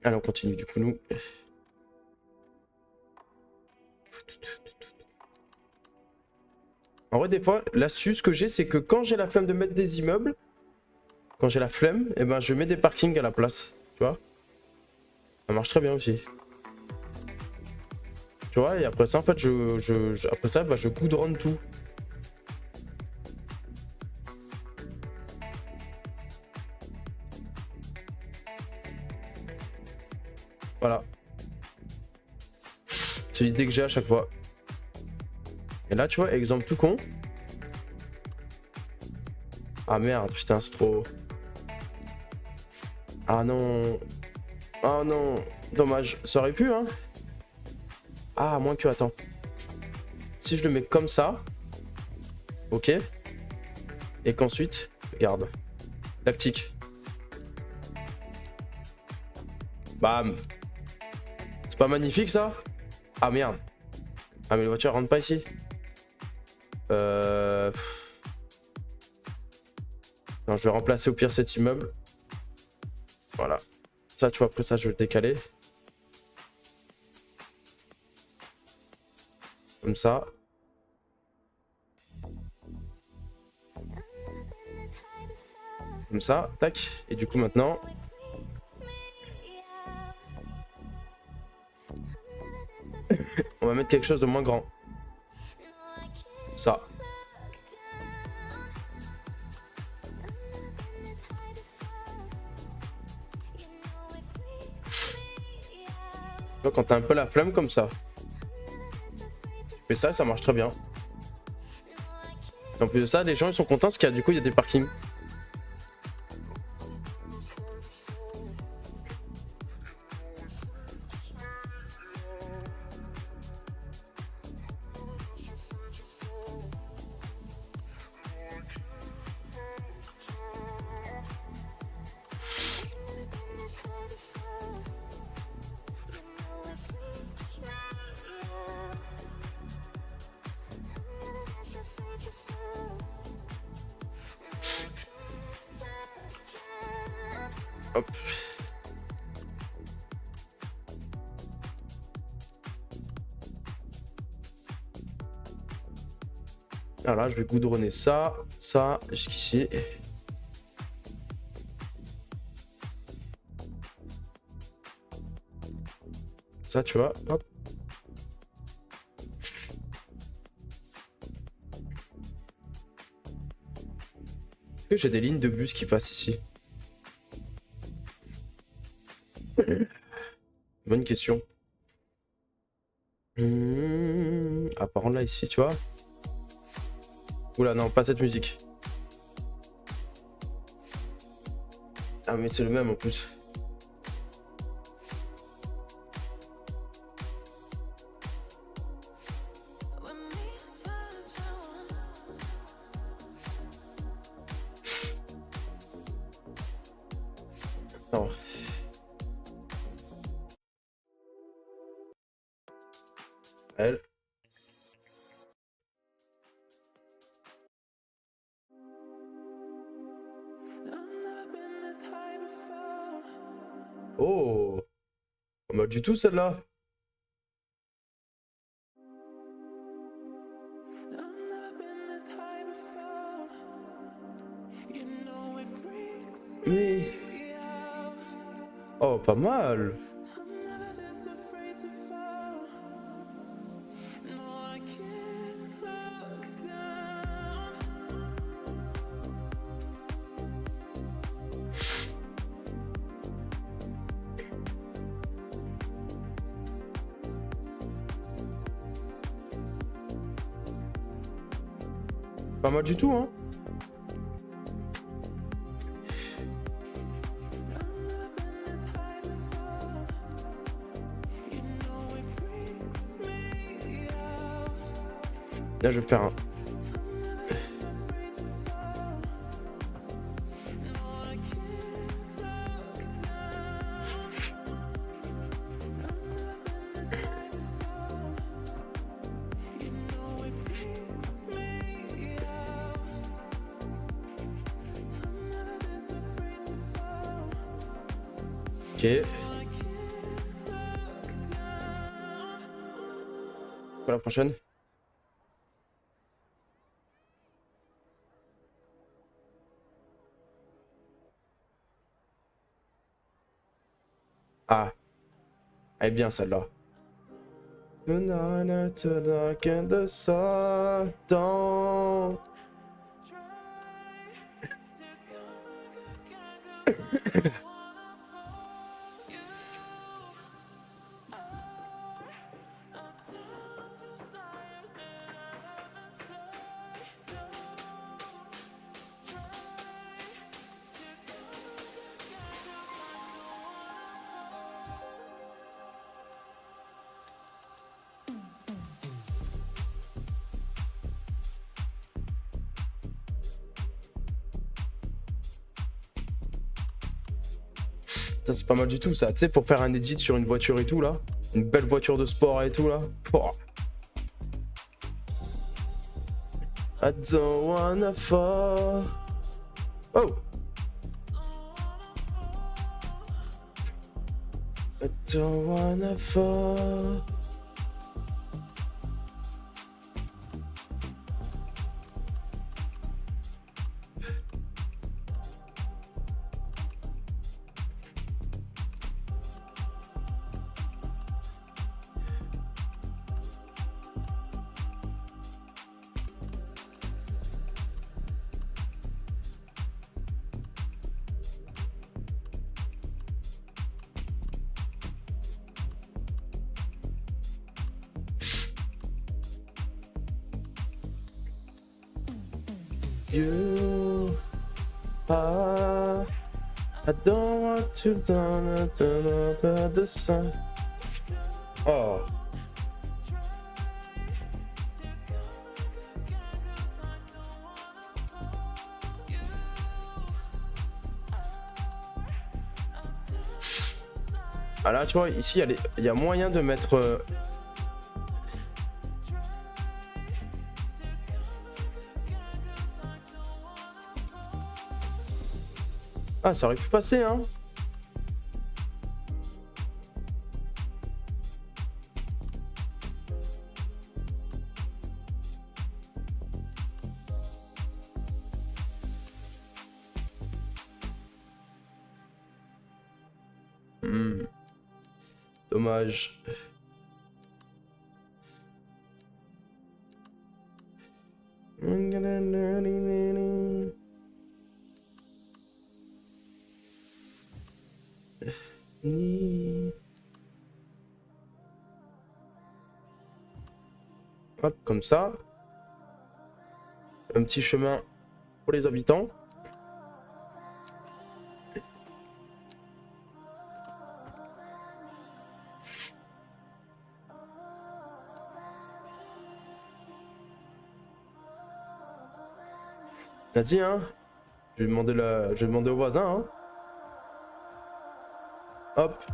Allez, on continue du coup, nous. En vrai, des fois, l'astuce que j'ai, c'est que quand j'ai la flemme de mettre des immeubles, quand j'ai la flemme, et ben, je mets des parkings à la place. Tu vois? Ça marche très bien aussi. Tu vois? Et après ça, en fait, après ça, bah, je goudronne tout. Voilà. C'est l'idée que j'ai à chaque fois. Et là, tu vois, exemple tout con. Ah merde, putain, c'est trop. Ah non. Ah non. Dommage. Ça aurait pu, hein. Ah, à moins que, attends. Si je le mets comme ça. Ok. Et qu'ensuite, regarde. Tactique. Bam. C'est pas magnifique, ça? Ah merde. Ah, mais les voitures rentrent pas ici. Non, je vais remplacer au pire cet immeuble. Voilà. Ça, tu vois, après ça, je vais le décaler. Comme ça. Comme ça. Tac. Et du coup, maintenant... on va mettre quelque chose de moins grand. Ça. Tu vois, quand t'as un peu la flemme comme ça. Tu fais ça et ça marche très bien. En plus de ça, les gens ils sont contents parce qu'il y a, du coup, il y a des parkings. Hop. Alors là, je vais goudronner ça, ça, jusqu'ici. Ça, tu vois, hop. Est-ce que j'ai des lignes de bus qui passent ici? Bonne question. Ah, par contre, là, ici, tu vois. Oula, non, pas cette musique. Ah, mais c'est le même en plus. Non. Elle. Oh, pas mal du tout celle-là. Mais... Oh, pas mal. Pas mal du tout, hein. Là, je vais faire un... Ok. Quoi la prochaine? Ah, elle est bien celle-là. Ça, c'est pas mal du tout ça. Tu sais, pour faire un edit sur une voiture et tout là. Une belle voiture de sport et tout là. Oh. I don't wanna fall. Oh. I don't wanna fall. You are... I don't want to turn over the sun. Oh. Ah là, tu vois, ici, il y a moyen de mettre... Ah, ça aurait pu passer, hein. Hmm, dommage. Hop, comme ça. Un petit chemin pour les habitants. Vas-y, hein. Je vais demander au voisin, hein. Hop.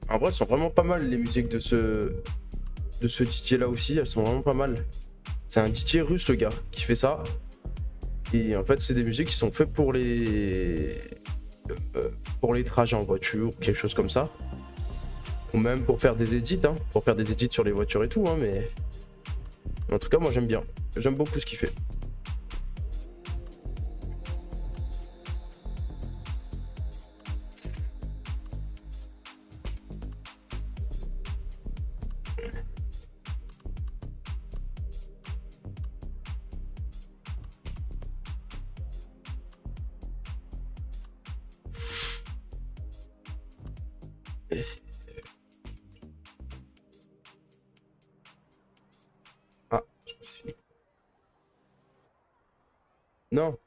En vrai, elles sont vraiment pas mal, les musiques de ce DJ là aussi. Elles sont vraiment pas mal. C'est un DJ russe, le gars, qui fait ça. Et en fait, c'est des musiques qui sont faites pour les trajets en voiture, quelque chose comme ça. Ou même pour faire des edits, hein. Pour faire des edits sur les voitures et tout, hein. Mais en tout cas, moi, j'aime bien. J'aime beaucoup ce qu'il fait. Ah, je me suis... Non.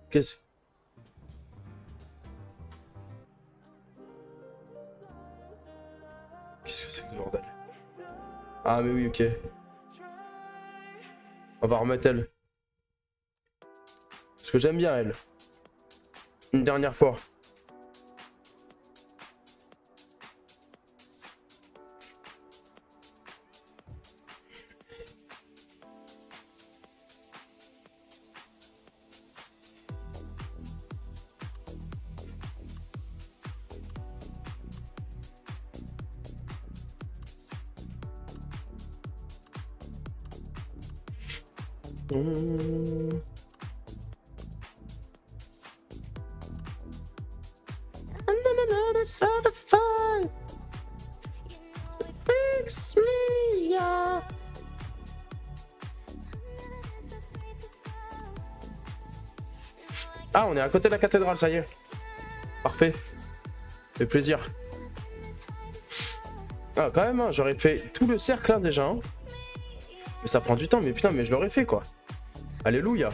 Qu'est-ce Qu'est-ce que c'est que ce bordel? Ah, mais oui, ok. On va remettre elle. Parce que j'aime bien elle. Une dernière fois. Mmh. Ah, on est à côté de la cathédrale, ça y est. Parfait. Fait plaisir. Ah, quand même, hein, j'aurais fait tout le cercle hein, déjà. Hein. Mais ça prend du temps, mais putain, mais je l'aurais fait quoi. Alléluia.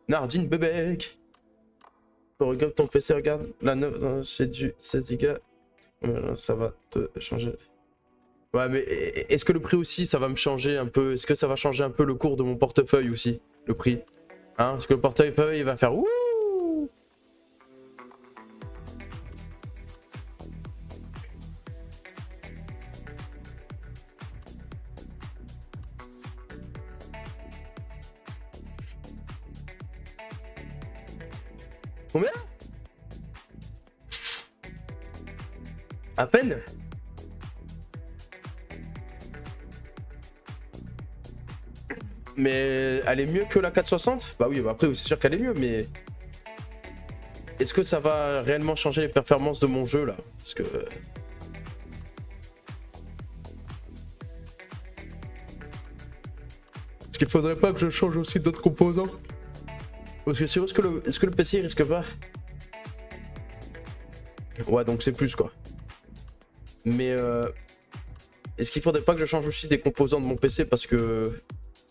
Nardine Bebek. Regarde ton PC, regarde. La 9, c'est du 16 Go. Ça va te changer. Ouais, mais est-ce que le prix aussi, ça va me changer un peu? Est-ce que ça va changer un peu le cours de mon portefeuille aussi? Le prix? Hein? Est-ce que le portefeuille il va faire ouh? Combien? À peine? Mais elle est mieux que la 460? Bah oui, bah après, oui, c'est sûr qu'elle est mieux, mais est-ce que ça va réellement changer les performances de mon jeu là? Parce que. Est-ce qu'il faudrait pas que je change aussi d'autres composants? Parce que sinon, est-ce que le PC risque pas? Ouais, donc c'est plus quoi. Mais est-ce qu'il faudrait pas que je change aussi des composants de mon PC parce que.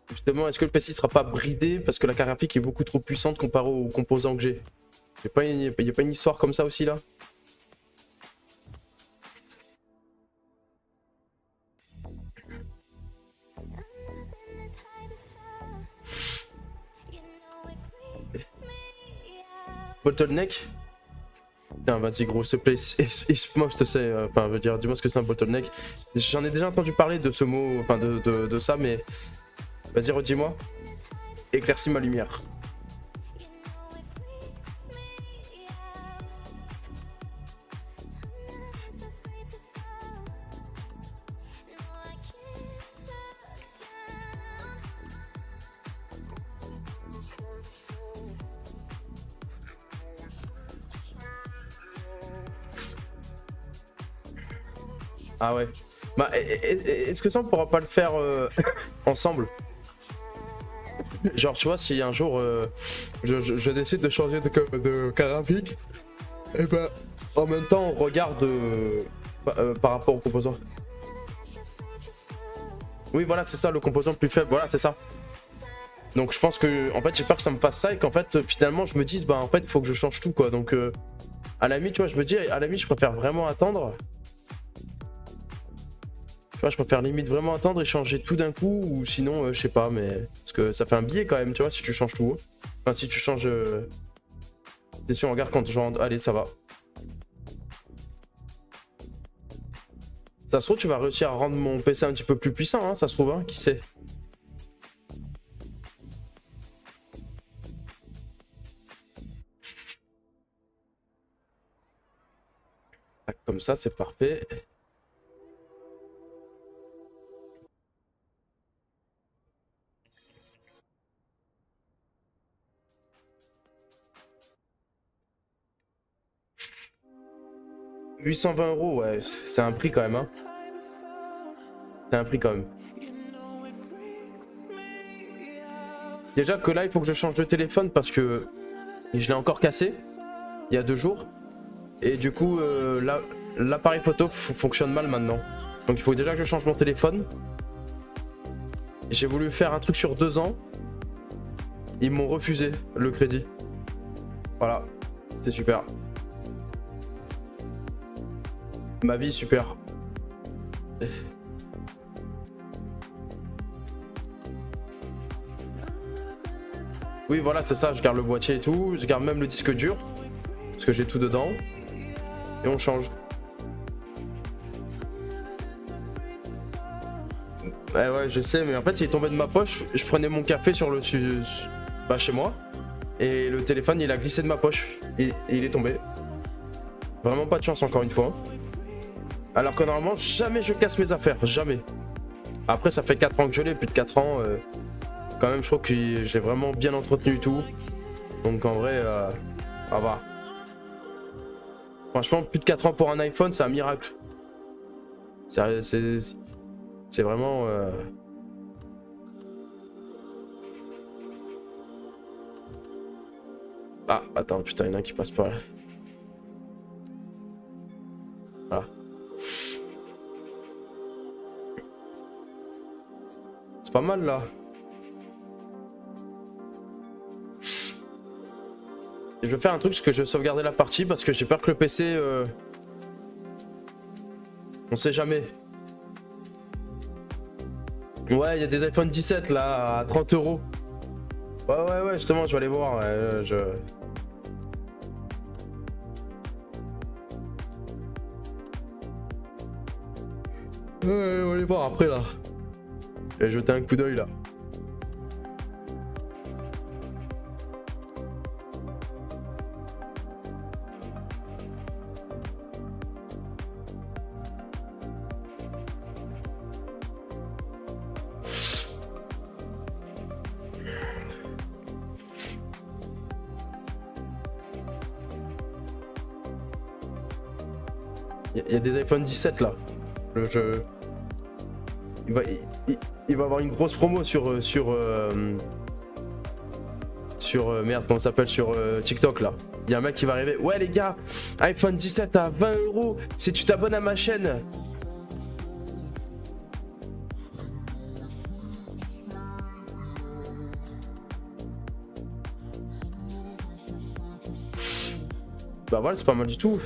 Justement, est-ce que le PC sera pas bridé parce que la carte graphique est beaucoup trop puissante comparée aux composants que j'ai? Y'a pas une histoire comme ça aussi là? Bottleneck. Tiens, vas-y gros, s'il te plaît, moi je te sais, enfin, je veux dire, dis-moi ce que c'est un bottleneck. J'en ai déjà entendu parler de ce mot, enfin de ça, mais vas-y, redis-moi. Éclaircis ma lumière. Ah ouais. Bah, est-ce que ça on pourra pas le faire ensemble? Genre, tu vois, si un jour je décide de changer de graphique, et ben en même temps on regarde par rapport au composant. Oui, voilà, c'est ça, le composant le plus faible, voilà, c'est ça. Donc je pense que, en fait, j'ai peur que ça me fasse ça et qu'en fait, finalement, je me dise, bah en fait, il faut que je change tout, quoi. Donc, à la limite, tu vois, je me dis, à la limite, je préfère vraiment attendre. Tu vois, je préfère limite vraiment attendre et changer tout d'un coup, ou sinon, je sais pas, mais. Parce que ça fait un billet quand même, tu vois, si tu changes tout. Enfin, si tu changes. Et si on regarde quand je rentre. Allez, ça va. Ça se trouve, tu vas réussir à rendre mon PC un petit peu plus puissant, hein, ça se trouve, hein, qui sait. Comme ça, c'est parfait. « 820 €, ouais, c'est un prix quand même, hein. C'est un prix quand même. Déjà que là, il faut que je change de téléphone parce que je l'ai encore cassé il y a 2 jours. Et du coup, l'appareil photo fonctionne mal maintenant. Donc il faut déjà que je change mon téléphone. J'ai voulu faire un truc sur 2 ans. Ils m'ont refusé le crédit. Voilà, c'est super. Ma vie, super. Oui, voilà, c'est ça. Je garde le boîtier et tout. Je garde même le disque dur. Parce que j'ai tout dedans. Et on change. Ouais, je sais, mais en fait, il est tombé de ma poche. Je prenais mon café sur le bah, chez moi. Et le téléphone, il a glissé de ma poche. Il est tombé. Vraiment pas de chance, encore une fois. Alors que normalement, jamais je casse mes affaires. Jamais. Après, ça fait 4 ans que je l'ai, plus de 4 ans. Quand même, je trouve que j'ai vraiment bien entretenu et tout. Donc en vrai, ça va. Franchement, plus de 4 ans pour un iPhone, c'est un miracle. C'est vraiment... Ah, attends, putain, il y en a un qui passe par là. Voilà. C'est pas mal, là. Et je vais faire un truc, parce que je vais sauvegarder la partie, parce que j'ai peur que le PC... On sait jamais. Ouais, il y a des iPhone 17 là à 30 €. Ouais, justement, je vais aller voir. Ouais, on va aller voir après là. Je vais jeter un coup d'œil là. Il y a des iPhone 17 là. Il va avoir une grosse promo sur merde, comment ça s'appelle, sur TikTok là. Il y a un mec qui va arriver. Ouais les gars, iPhone 17 à 20 € si tu t'abonnes à ma chaîne. Bah voilà, c'est pas mal du tout.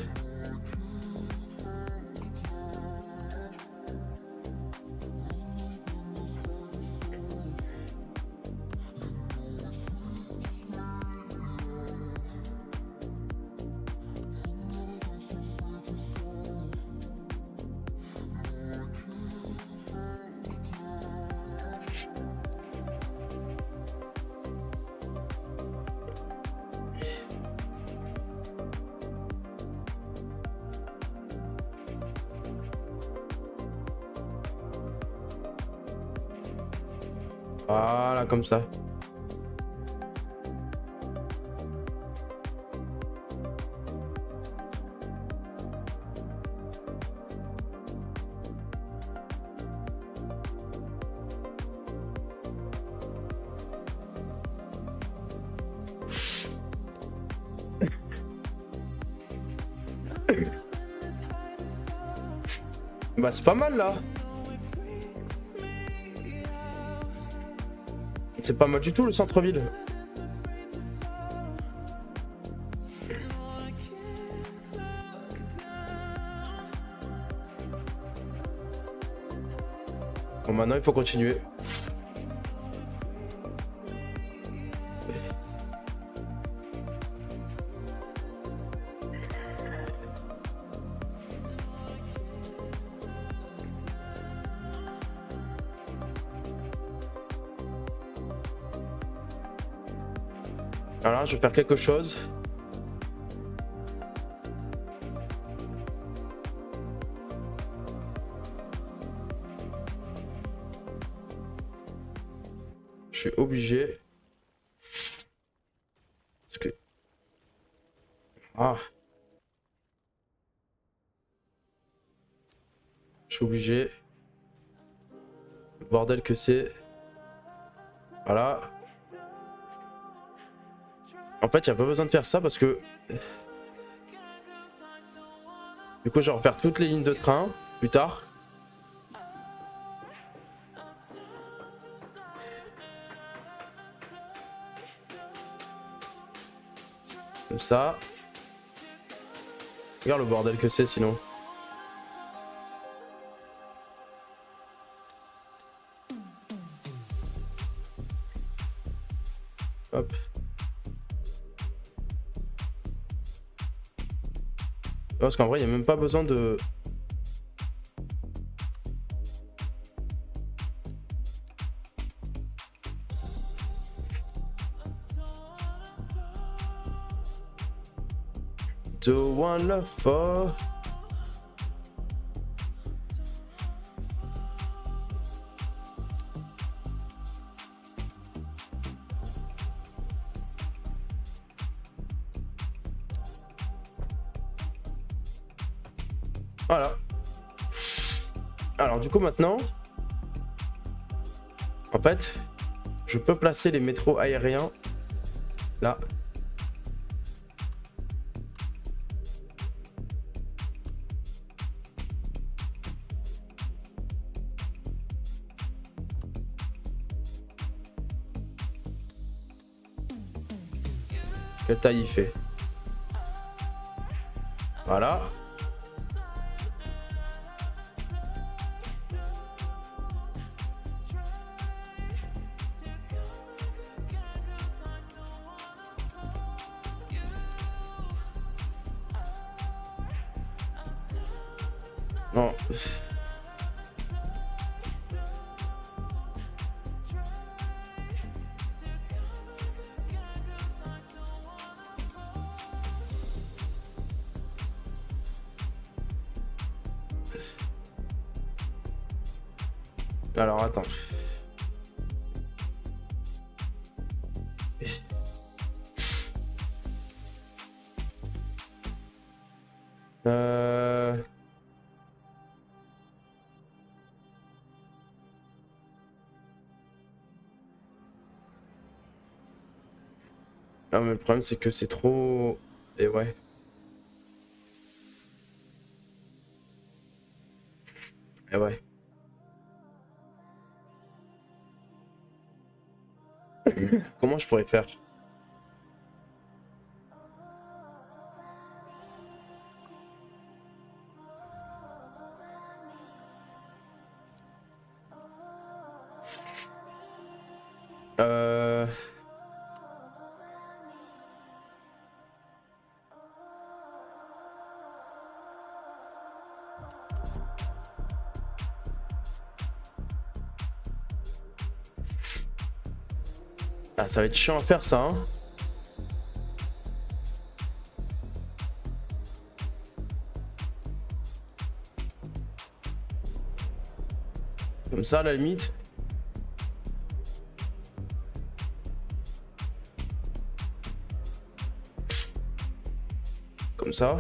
Voilà, comme ça. Bah c'est pas mal là. C'est pas mal du tout le centre-ville. Bon maintenant il faut continuer. Voilà, je vais faire quelque chose. Je suis obligé. Parce que... Ah. Je suis obligé. Le bordel que c'est. Voilà. En fait, il n'y a pas besoin de faire ça parce que... Du coup, je vais refaire toutes les lignes de train plus tard. Comme ça. Regarde le bordel que c'est sinon. Hop. Parce qu'en vrai, il n'y a même pas besoin de... The one love for... Voilà. Alors du coup maintenant, en fait, je peux placer les métros aériens là. Quelle taille il fait? Voilà. Non. Alors attends. Non mais le problème c'est que c'est trop... Et ouais. Et ouais. Comment je pourrais faire? Euh... Ah, ça va être chiant à faire ça, hein. Comme ça, à la limite. comme ça.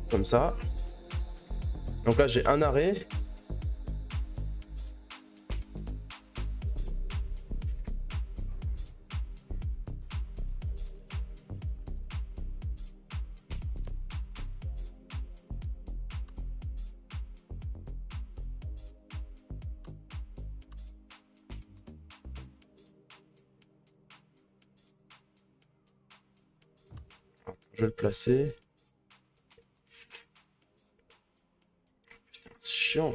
Comme ça. Donc là, j'ai un arrêt. Je vais le placer. Putain, c'est chiant.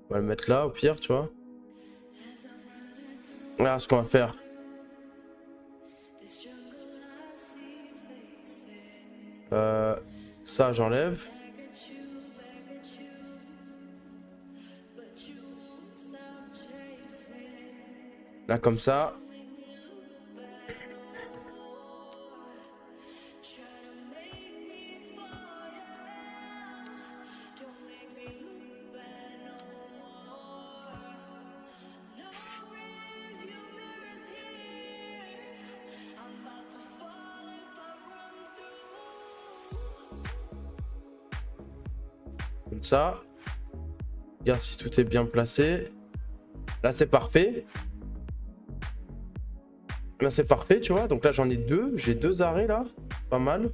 On va le mettre là au pire, tu vois. Voilà ce qu'on va faire. Ça, j'enlève. Là, comme ça. Comme ça. Regarde si tout est bien placé. Là, c'est parfait. Là, c'est parfait, tu vois. Donc là, j'en ai deux. J'ai deux arrêts, là. Pas mal.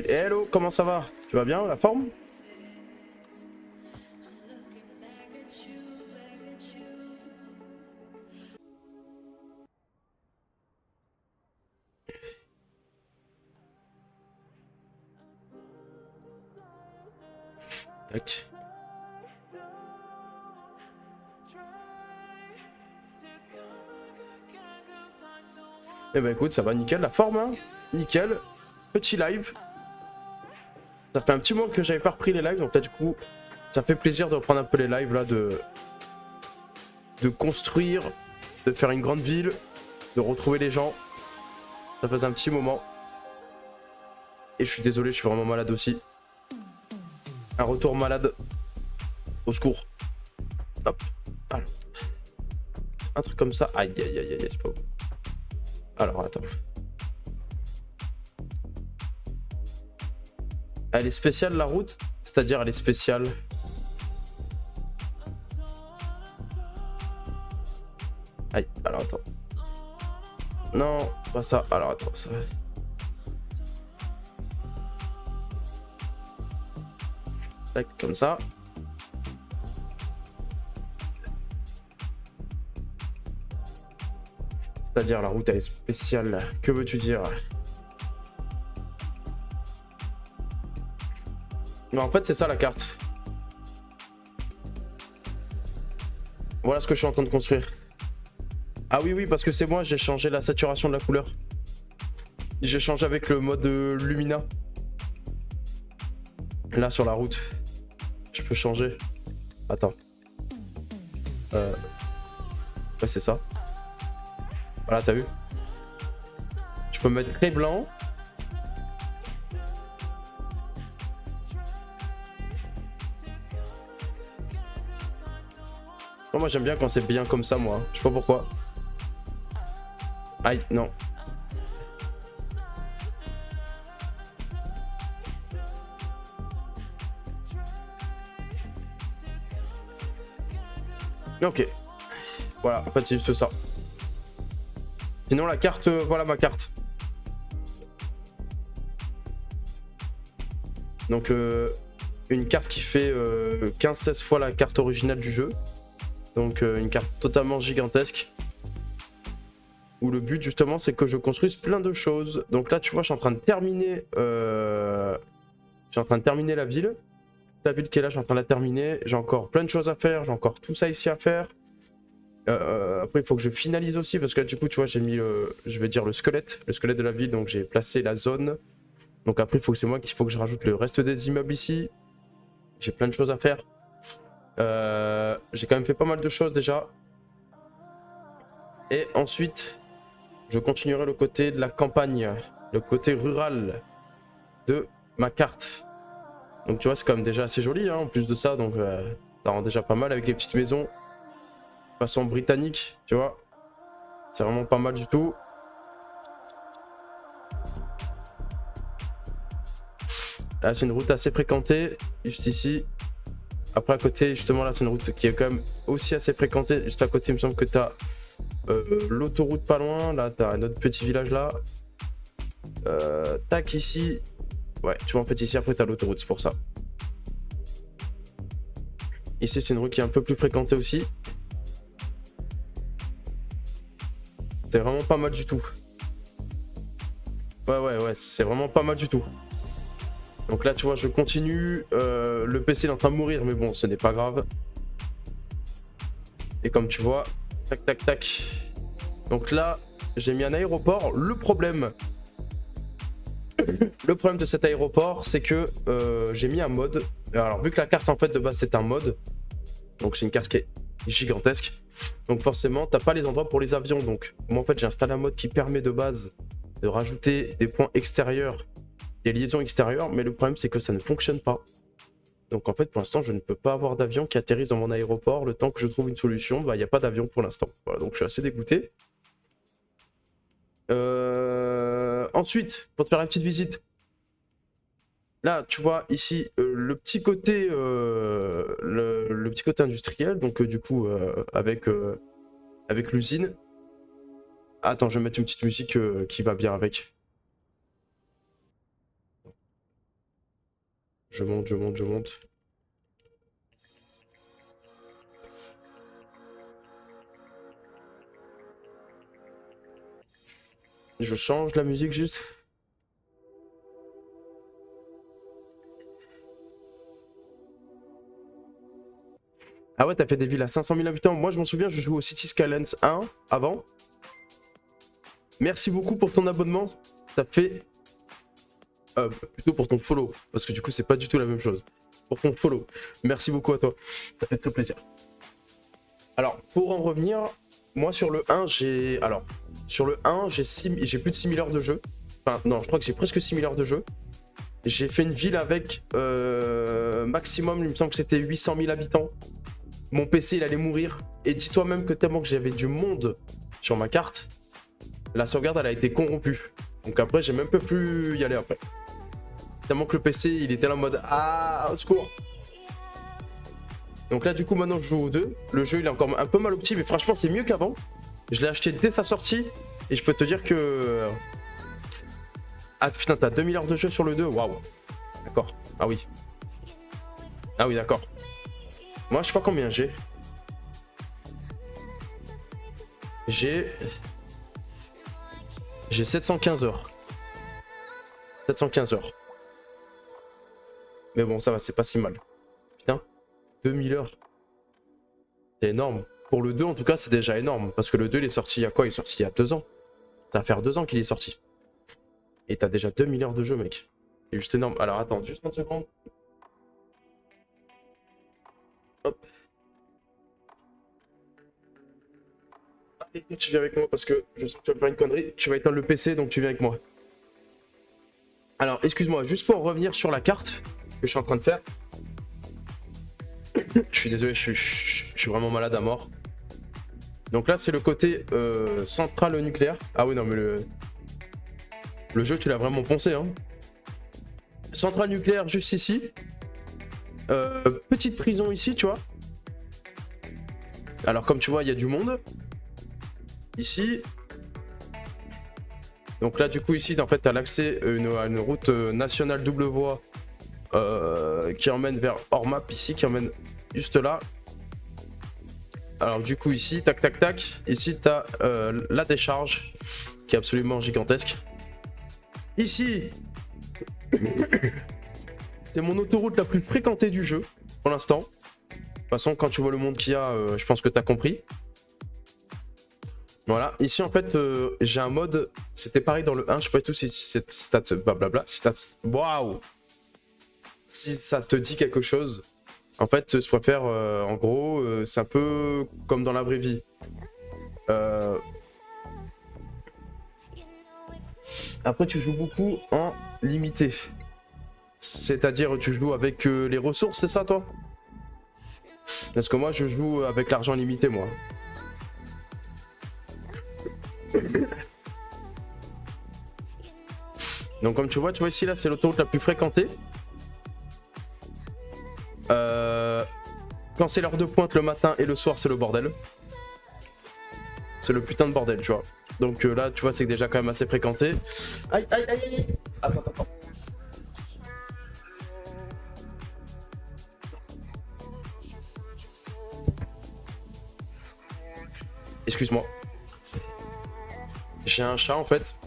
Hello, comment ça va? Tu vas bien, la forme? Tac. Eh ben écoute, ça va nickel, la forme, hein? Nickel. Petit live. Ça fait un petit moment que j'avais pas repris les lives, donc là du coup, ça fait plaisir de reprendre un peu les lives là, de construire, de faire une grande ville, de retrouver les gens. Ça faisait un petit moment. Et je suis désolé, je suis vraiment malade aussi. Un retour malade. Au secours. Hop. Alors. Un truc comme ça. Aïe aïe aïe aïe, c'est pas bon. Alors attends. Elle est spéciale la route, c'est-à-dire elle est spéciale. Aïe, alors attends. Non, pas ça. Alors attends, ça va. Tac, comme ça. C'est-à-dire la route elle est spéciale. Que veux-tu dire? Mais en fait c'est ça la carte. Voilà ce que je suis en train de construire. Ah oui oui, parce que c'est moi, j'ai changé la saturation de la couleur. J'ai changé avec le mode Lumina. Là sur la route. Je peux changer. Attends. Ouais, c'est ça. Voilà, t'as vu? peux mettre très blanc. Oh, moi j'aime bien quand c'est bien comme ça, moi. Je sais pas pourquoi. Aïe, non. Ok. Voilà, en fait c'est juste ça. Sinon la carte, voilà ma carte. Donc une carte qui fait 15-16 fois la carte originale du jeu. Donc une carte totalement gigantesque. Où le but justement c'est que je construise plein de choses. Donc là tu vois je suis en train de terminer la ville. La ville qui est là, je suis en train de la terminer. J'ai encore plein de choses à faire, j'ai encore tout ça ici à faire. Après il faut que je finalise aussi parce que là, du coup tu vois j'ai mis je vais dire le squelette de la ville, donc j'ai placé la zone. Donc après il faut que c'est moi qu'il faut que je rajoute le reste des immeubles ici. J'ai plein de choses à faire. J'ai quand même fait pas mal de choses déjà. Et ensuite je continuerai le côté de la campagne, le côté rural de ma carte. Donc tu vois c'est quand même déjà assez joli hein, en plus de ça, donc ça rend déjà pas mal avec les petites maisons. Façon britannique, tu vois. C'est vraiment pas mal du tout. Là, c'est une route assez fréquentée, juste ici. Après, à côté, justement, là, c'est une route qui est quand même aussi assez fréquentée. Juste à côté, il me semble que tu as l'autoroute pas loin. Là, tu as un autre petit village là. Tac, ici. Ouais, tu vois, en fait, ici, après, tu as l'autoroute, c'est pour ça. Ici, c'est une route qui est un peu plus fréquentée aussi. C'est vraiment pas mal du tout. Ouais, c'est vraiment pas mal du tout. Donc là, tu vois, je continue. Le PC est en train de mourir, mais bon, ce n'est pas grave. Et comme tu vois, tac, tac, tac. Donc là, j'ai mis un aéroport. Le problème de cet aéroport, c'est que j'ai mis un mode. Alors, vu que la carte, en fait, de base, c'est un mode. Donc, c'est une carte qui est gigantesque. Donc, forcément, t'as pas les endroits pour les avions. Donc, moi, en fait, j'ai installé un mode qui permet de base de rajouter des points extérieurs, des liaisons extérieures. Mais le problème, c'est que ça ne fonctionne pas. Donc, en fait, pour l'instant, je ne peux pas avoir d'avion qui atterrisse dans mon aéroport. Le temps que je trouve une solution, bah, il n'y a pas d'avion pour l'instant. Voilà, donc je suis assez dégoûté. Ensuite, pour te faire la petite visite, là, tu vois ici le petit côté industriel, donc du coup avec l'usine. Attends, je vais mettre une petite musique qui va bien avec. Je monte. Je change la musique juste. Ah ouais, t'as fait des villes à 500 000 habitants. Moi, je m'en souviens, je jouais au City Skylines 1 avant. Merci beaucoup pour ton abonnement. Ça fait... plutôt pour ton follow. Parce que du coup, c'est pas du tout la même chose. Pour ton follow. Merci beaucoup à toi. Ça fait très plaisir. Alors, pour en revenir, moi sur le 1, j'ai... Alors, sur le 1, j'ai plus de 6000 heures de jeu. Enfin, non, je crois que j'ai presque 6000 heures de jeu. J'ai fait une ville avec maximum, il me semble que c'était 800 000 habitants. Mon PC, il allait mourir. Et dis-toi même que tellement que j'avais du monde sur ma carte, la sauvegarde, elle a été corrompue. Donc après, j'ai même pas pu y aller après. Tellement que le PC, il était là en mode « Ah, au secours !» Donc là, du coup, maintenant, je joue au 2. Le jeu, il est encore un peu mal opti, mais franchement, c'est mieux qu'avant. Je l'ai acheté dès sa sortie. Et je peux te dire que... Ah putain, t'as 2000 heures de jeu sur le 2. Waouh. D'accord. Ah oui. Ah oui, d'accord. Moi, je sais pas combien j'ai. J'ai 715 heures. 715 heures. Mais bon, ça va, c'est pas si mal. Putain, 2000 heures. C'est énorme. Pour le 2, en tout cas, c'est déjà énorme. Parce que le 2, il est sorti il y a quoi? Il est sorti il y a 2 ans. Ça va faire 2 ans qu'il est sorti. Et t'as déjà 2000 heures de jeu, mec. C'est juste énorme. Alors, attends, juste 30 secondes. Hop. Tu viens avec moi parce que je sais que tu vas faire une connerie. Tu vas éteindre le PC, donc tu viens avec moi. Alors, excuse-moi, juste pour revenir sur la carte que je suis en train de faire. Je suis désolé, je suis vraiment malade à mort. Donc là, c'est le côté centrale nucléaire. Ah oui, non, mais le jeu, tu l'as vraiment poncé, hein. Centrale nucléaire juste ici. Petite prison ici, tu vois. Alors, comme tu vois, il y a du monde. Ici. Donc là, du coup, ici, en fait, tu as l'accès à une route nationale double voie qui emmène vers Ormap, ici, qui emmène juste là. Alors, du coup, ici, tac, tac, tac. Ici, tu as la décharge qui est absolument gigantesque. Ici, c'est mon autoroute la plus fréquentée du jeu pour l'instant. De toute façon, quand tu vois le monde qu'il y a, je pense que tu as compris. Voilà, ici en fait j'ai un mode, c'était pareil dans le 1, je sais pas du tout si cette stat, blablabla, waouh, si ça te dit quelque chose. En fait, je préfère, en gros, c'est un peu comme dans la vraie vie. Après, tu joues beaucoup en limité. C'est-à-dire, tu joues avec les ressources, c'est ça toi? Parce que moi, je joue avec l'argent limité, moi. Donc comme tu vois ici là c'est l'autoroute la plus fréquentée. Quand c'est l'heure de pointe le matin et le soir c'est le bordel. C'est le putain de bordel tu vois. Donc là tu vois c'est déjà quand même assez fréquenté. Aïe aïe aïe aïe. Attends. Excuse-moi. J'ai un chat en fait.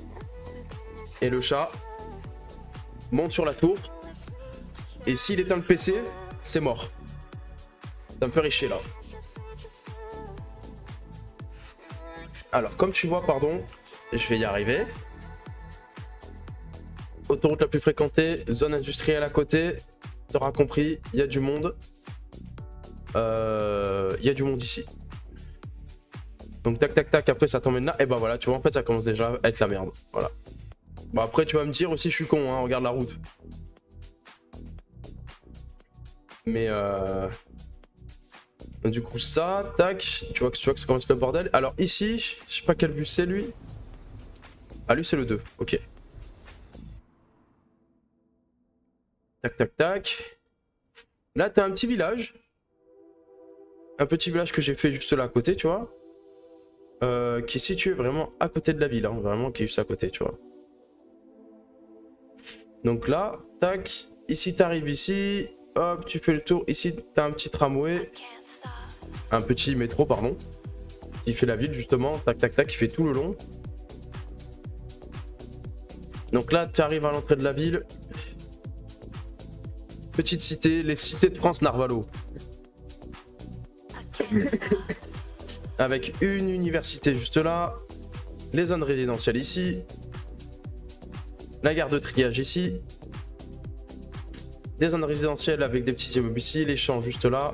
Et le chat monte sur la tour. Et s'il éteint le PC, c'est mort. Ça me fait richer là. Alors comme tu vois, pardon, je vais y arriver. Autoroute la plus fréquentée, zone industrielle à côté. T'auras compris, il y a du monde. Il y a du monde ici. Donc tac tac tac, après ça t'emmène là. Et bah voilà, tu vois en fait ça commence déjà à être la merde. Voilà. Bon après tu vas me dire aussi je suis con, hein, regarde la route. Mais du coup ça, tac, tu vois que ça commence le bordel. Alors ici, je sais pas quel bus c'est lui. Ah lui c'est le 2, ok. Tac tac tac. Là t'as un petit village. Un petit village que j'ai fait juste là à côté, tu vois. Qui est situé vraiment à côté de la ville, hein, vraiment qui est juste à côté, tu vois. Donc là, tac, ici t'arrives ici, hop, tu fais le tour. Ici t'as un petit tramway, un petit métro, pardon, qui fait la ville justement, tac tac tac, qui fait tout le long. Donc là, tu arrives à l'entrée de la ville. Petite cité, les cités de France Narvalo. Avec une université juste là, les zones résidentielles ici, la gare de triage ici, des zones résidentielles avec des petits immeubles ici, les champs juste là.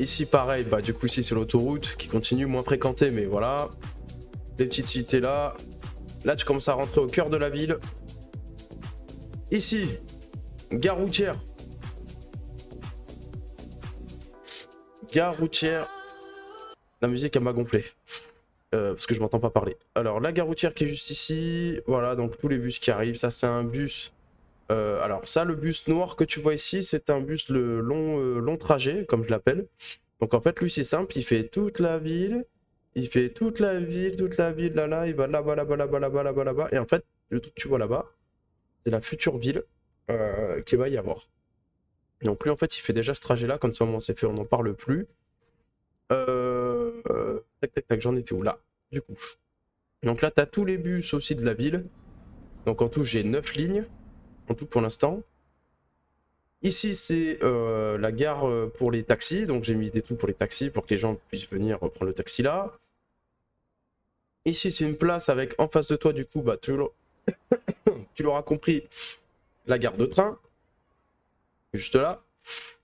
Ici pareil, bah du coup ici c'est l'autoroute qui continue, moins fréquentée mais voilà. Des petites cités là. Là tu commences à rentrer au cœur de la ville. Ici, gare routière. Gare routière. La musique elle m'a gonflé. Parce que je m'entends pas parler. Alors la gare routière qui est juste ici. Voilà, donc tous les bus qui arrivent. Ça c'est un bus. Alors ça, le bus noir que tu vois ici, c'est un bus le long trajet, comme je l'appelle. Donc en fait lui c'est simple, il fait toute la ville. Il fait toute la ville, là, il va là-bas, là-bas, là-bas, là-bas, là-bas, là-bas. Et en fait, le truc que tu vois là-bas, c'est la future ville qu'il va y avoir. Donc lui en fait il fait déjà ce trajet là, comme ça au moins c'est fait, on n'en parle plus. Tac tac tac, j'en étais où là? Du coup. Donc là t'as tous les bus aussi de la ville. Donc en tout j'ai 9 lignes, en tout pour l'instant. Ici c'est la gare pour les taxis, donc j'ai mis des trucs pour les taxis pour que les gens puissent venir prendre le taxi là. Ici c'est une place avec en face de toi du coup, bah tu l'auras compris, la gare de train. Juste là.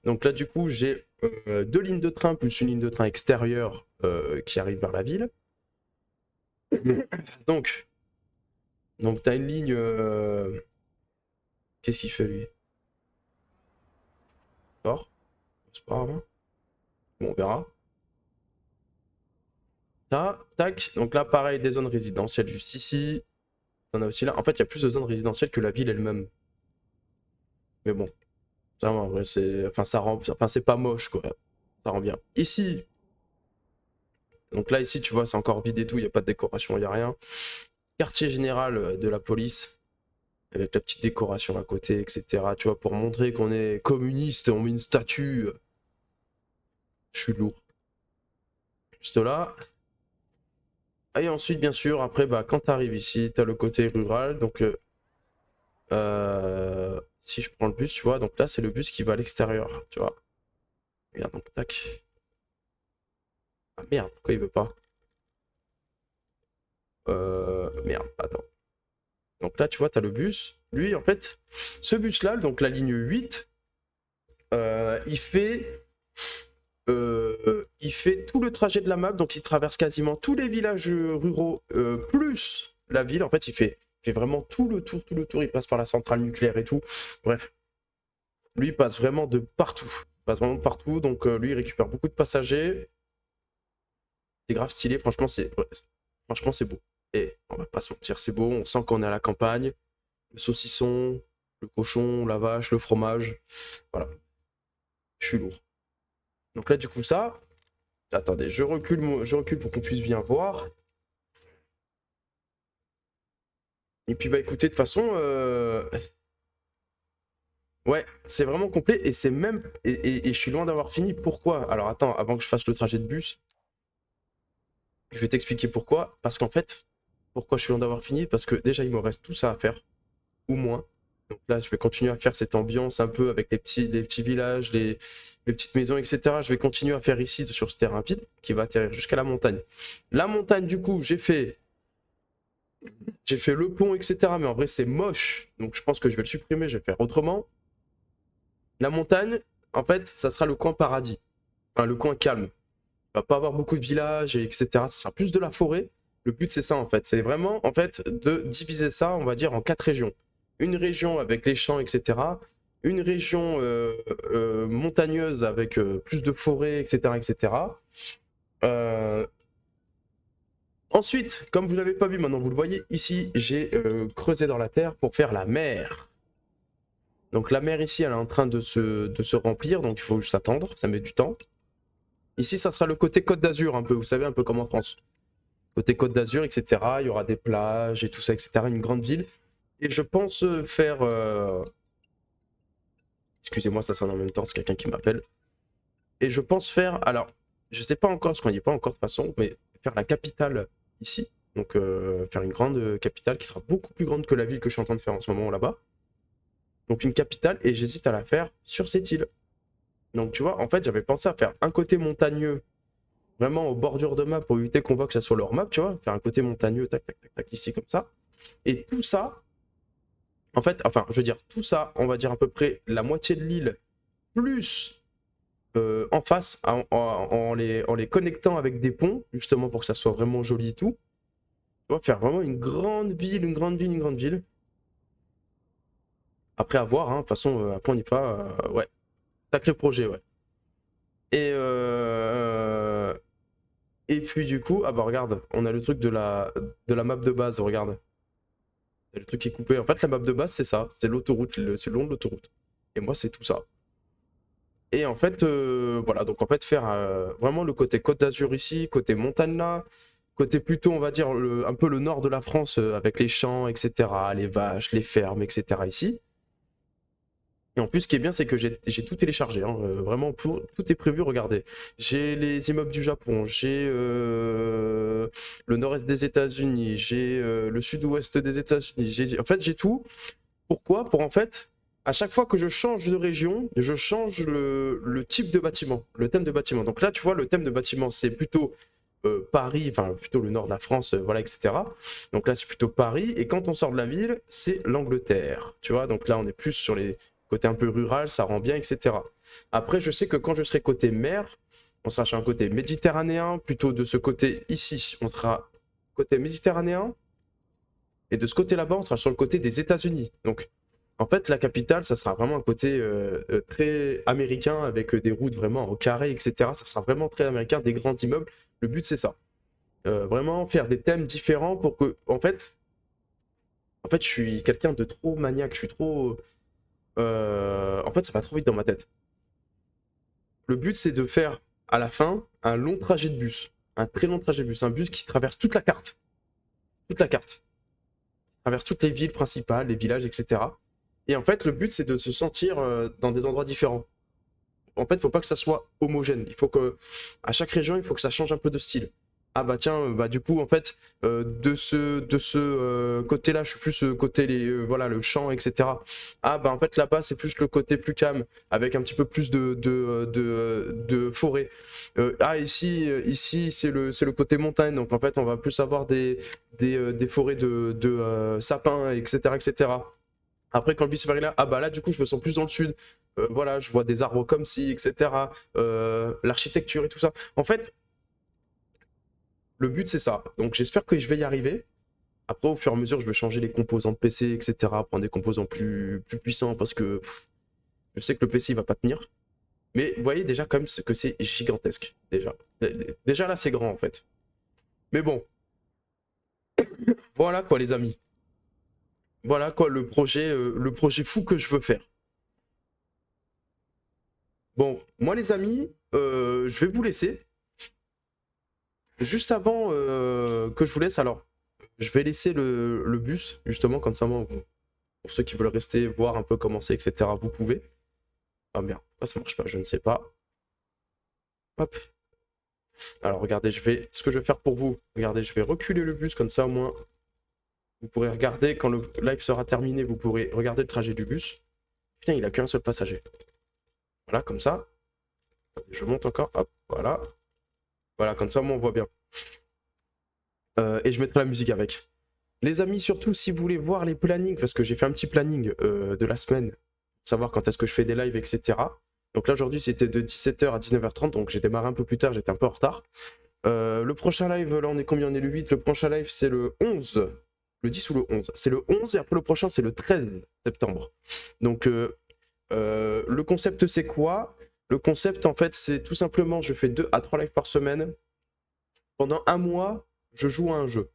Donc là, du coup, j'ai 2 lignes de train plus une ligne de train extérieure qui arrive vers la ville. Donc tu as une ligne. Qu'est-ce qu'il fait lui? D'accord, c'est pas grave, hein. Bon, on verra. Là, tac. Donc là, pareil, des zones résidentielles juste ici. On a aussi là. En fait, il y a plus de zones résidentielles que la ville elle-même. Mais bon, ça va, en vrai, c'est. Enfin, ça rend. Enfin, c'est pas moche, quoi. Ça rend bien. Ici. Donc là, ici, tu vois, c'est encore vide et tout. Il n'y a pas de décoration, il n'y a rien. Quartier général de la police. Avec la petite décoration à côté, etc. Tu vois, pour montrer qu'on est communiste, on met une statue. Je suis lourd. Juste là. Et ensuite, bien sûr, après, bah, quand tu arrives ici, tu as le côté rural. Donc, si je prends le bus, tu vois, donc là, c'est le bus qui va à l'extérieur, tu vois. Regarde, donc, tac. Ah merde, pourquoi il veut pas? Merde, attends. Donc là, tu vois, tu as le bus. Lui, en fait, ce bus-là, donc la ligne 8, il fait tout le trajet de la map, donc il traverse quasiment tous les villages ruraux, plus la ville. En fait, il fait vraiment tout le tour, il passe par la centrale nucléaire et tout. Bref, lui, il passe vraiment de partout. Il passe vraiment de partout, donc lui, il récupère beaucoup de passagers. C'est grave stylé, franchement, franchement, c'est beau. Et on va pas se mentir, c'est beau, on sent qu'on est à la campagne. Le saucisson, le cochon, la vache, le fromage. Voilà, je suis lourd. Donc là, du coup, ça... Attendez, je recule pour qu'on puisse bien voir. Et puis, bah écoutez, de toute façon... Ouais, c'est vraiment complet et c'est même... Et je suis loin d'avoir fini. Pourquoi? Alors attends, avant que je fasse le trajet de bus, je vais t'expliquer pourquoi. Parce qu'en fait, pourquoi je suis loin d'avoir fini? Parce que déjà, il me reste tout ça à faire. Ou moins. Donc là, je vais continuer à faire cette ambiance un peu avec les petits villages, les petites maisons, etc. Je vais continuer à faire ici sur ce terrain vide qui va atterrir jusqu'à la montagne. La montagne, du coup, j'ai fait le pont, etc. Mais en vrai, c'est moche. Donc je pense que je vais le supprimer, je vais faire autrement. La montagne, en fait, ça sera le coin paradis. Enfin, le coin calme. Il va pas avoir beaucoup de villages, etc. Ça sera plus de la forêt. Le but, c'est ça, en fait. C'est vraiment, en fait, de diviser ça, on va dire, en 4 régions. Une région avec les champs, etc. Une région montagneuse avec plus de forêt, etc. etc. Ensuite, comme vous ne l'avez pas vu, maintenant vous le voyez, ici, j'ai creusé dans la terre pour faire la mer. Donc la mer ici, elle est en train de se remplir, donc il faut juste attendre, ça met du temps. Ici, ça sera le côté Côte d'Azur, un peu, vous savez, un peu comme en France. Côté Côte d'Azur, etc. Il y aura des plages et tout ça, etc. Une grande ville. Et je pense faire... Excusez-moi, ça sonne en même temps, c'est quelqu'un qui m'appelle. Et je pense faire... Alors, je sais pas encore, parce qu'on n'y est pas encore de toute façon, mais faire la capitale ici. Donc faire une grande capitale qui sera beaucoup plus grande que la ville que je suis en train de faire en ce moment là-bas. Donc une capitale, et j'hésite à la faire sur cette île. Donc tu vois, en fait, j'avais pensé à faire un côté montagneux, vraiment aux bordures de map, pour éviter qu'on voit que ça soit leur map, tu vois. Faire un côté montagneux, tac, tac, tac, tac, ici, comme ça. Et tout ça, en fait, enfin, je veux dire, tout ça, on va dire à peu près la moitié de l'île, plus en face, en les connectant avec des ponts, justement pour que ça soit vraiment joli et tout. Tu vois, faire vraiment une grande ville, une grande ville, une grande ville. Après, à voir, hein. De toute façon, après, on n'y pas. Ouais, sacré projet, ouais. Et, et puis, du coup, ah bah regarde, on a le truc de la map de base, regarde. Il y a le truc qui est coupé. En fait, la map de base, c'est ça. C'est l'autoroute, c'est le long de l'autoroute. Et moi, c'est tout ça. Et en fait, voilà, donc en fait, faire vraiment le côté Côte d'Azur ici, côté montagne là, côté plutôt, on va dire, un peu le nord de la France avec les champs, etc., les vaches, les fermes, etc. ici. Et en plus, ce qui est bien, c'est que j'ai tout téléchargé, hein, vraiment, tout est prévu, regardez. J'ai les immeubles du Japon, j'ai le nord-est des États-Unis, j'ai le sud-ouest des États-Unis, en fait, j'ai tout. Pourquoi? Pour en fait, à chaque fois que je change de région, je change le type de bâtiment, le thème de bâtiment. Donc là, tu vois, le thème de bâtiment, c'est plutôt Paris, enfin plutôt le nord de la France, voilà, etc. Donc là, c'est plutôt Paris. Et quand on sort de la ville, c'est l'Angleterre. Tu vois, donc là, on est plus sur les côtés un peu rural, ça rend bien, etc. Après, je sais que quand je serai côté mer, on sera sur un côté méditerranéen, plutôt de ce côté ici, on sera côté méditerranéen, et de ce côté là-bas, on sera sur le côté des États-Unis. Donc, en fait, la capitale, ça sera vraiment un côté très américain, avec des routes vraiment au carré, etc. Ça sera vraiment très américain, des grands immeubles. Le but, c'est ça. Vraiment faire des thèmes différents pour que, en fait, je suis quelqu'un de trop maniaque, je suis trop... en fait, ça va trop vite dans ma tête. Le but, c'est de faire, à la fin, un long trajet de bus. Un très long trajet de bus. Un bus qui traverse toute la carte. Toute la carte. Traverse toutes les villes principales, les villages, etc. Et en fait, le but, c'est de se sentir dans des endroits différents. En fait, il ne faut pas que ça soit homogène. Il faut que, à chaque région, il faut que ça change un peu de style. Ah bah tiens, bah du coup, en fait, de ce côté-là, je suis plus côté voilà, le champ, etc. Ah bah en fait, là-bas, c'est plus le côté plus calme, avec un petit peu plus de forêt. Ici, c'est le côté montagne, donc en fait, on va plus avoir des forêts de sapins, etc., etc. Après, quand le bus va là, ah bah là, du coup, je me sens plus dans le sud. Voilà, je vois des arbres comme ci, etc. L'architecture et tout ça. En fait, le but, c'est ça. Donc, j'espère que je vais y arriver. Après, au fur et à mesure, je vais changer les composants de PC, etc. Prendre des composants plus puissants parce que je sais que le PC, il va pas tenir. Mais vous voyez déjà quand même que c'est gigantesque. Déjà là, c'est grand, en fait. Mais bon, voilà quoi, les amis. Voilà quoi, le projet fou que je veux faire. Bon, moi, les amis, je vais vous laisser. Juste avant que je vous laisse, alors, je vais laisser le bus, justement, comme ça, moi, pour ceux qui veulent rester, voir un peu comment c'est, etc., vous pouvez. Ah merde, pourquoi ça marche pas? Je ne sais pas. Hop. Alors, regardez, ce que je vais faire pour vous, regardez, je vais reculer le bus, comme ça, au moins, vous pourrez regarder, quand le live sera terminé, vous pourrez regarder le trajet du bus. Putain, il a qu'un seul passager. Voilà, comme ça. Je monte encore, hop, voilà. Voilà, comme ça, moi, on voit bien. Et je mettrai la musique avec. Les amis, surtout si vous voulez voir les plannings, parce que j'ai fait un petit planning de la semaine, pour savoir quand est-ce que je fais des lives, etc. Donc là, aujourd'hui, c'était de 17h à 19h30, donc j'ai démarré un peu plus tard, j'étais un peu en retard. Le prochain live, là, on est combien? On est le 8. Le prochain live, c'est le 11. Le 10 ou le 11? C'est le 11, et après le prochain, c'est le 13 septembre. Donc, le concept, c'est quoi? Le concept, en fait, c'est tout simplement, je fais 2 à 3 lives par semaine. Pendant un mois, je joue à un jeu.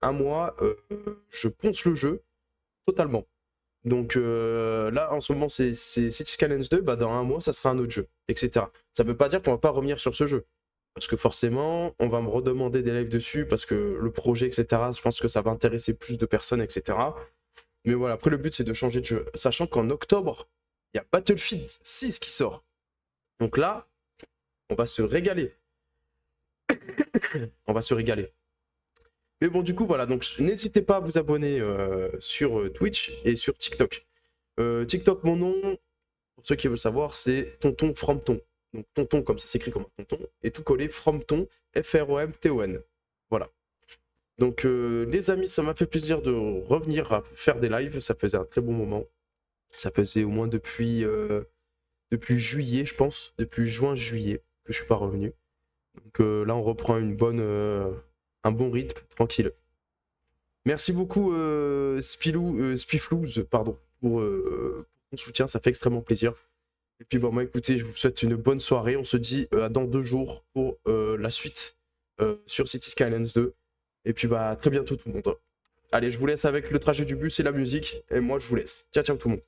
Un mois, je ponce le jeu totalement. Donc là, en ce moment, c'est Cities Skylines 2, bah, dans un mois, ça sera un autre jeu, etc. Ça ne veut pas dire qu'on va pas revenir sur ce jeu. Parce que forcément, on va me redemander des lives dessus, parce que le projet, etc., je pense que ça va intéresser plus de personnes, etc. Mais voilà, après, le but, c'est de changer de jeu. Sachant qu'en octobre, il y a Battlefield 6 qui sort. Donc là, on va se régaler. On va se régaler. Mais bon, du coup, voilà, donc n'hésitez pas à vous abonner sur Twitch et sur TikTok. TikTok, mon nom, pour ceux qui veulent savoir, c'est Tonton Frompton. Donc Tonton, comme ça s'écrit comme un tonton, et tout collé Frompton, Fromton. Voilà. Donc les amis, ça m'a fait plaisir de revenir à faire des lives, ça faisait un très bon moment. Ça faisait au moins depuis juillet, je pense, depuis juin-juillet, que je suis pas revenu. Donc là, on reprend un bon rythme, tranquille. Merci beaucoup Spiflouz, pardon, pour ton soutien, ça fait extrêmement plaisir. Et puis bon, moi écoutez, je vous souhaite une bonne soirée. On se dit à dans 2 jours pour la suite sur Cities Skylines 2. Et puis bah à très bientôt tout le monde. Allez, je vous laisse avec le trajet du bus et la musique. Et moi je vous laisse. Ciao ciao tout le monde.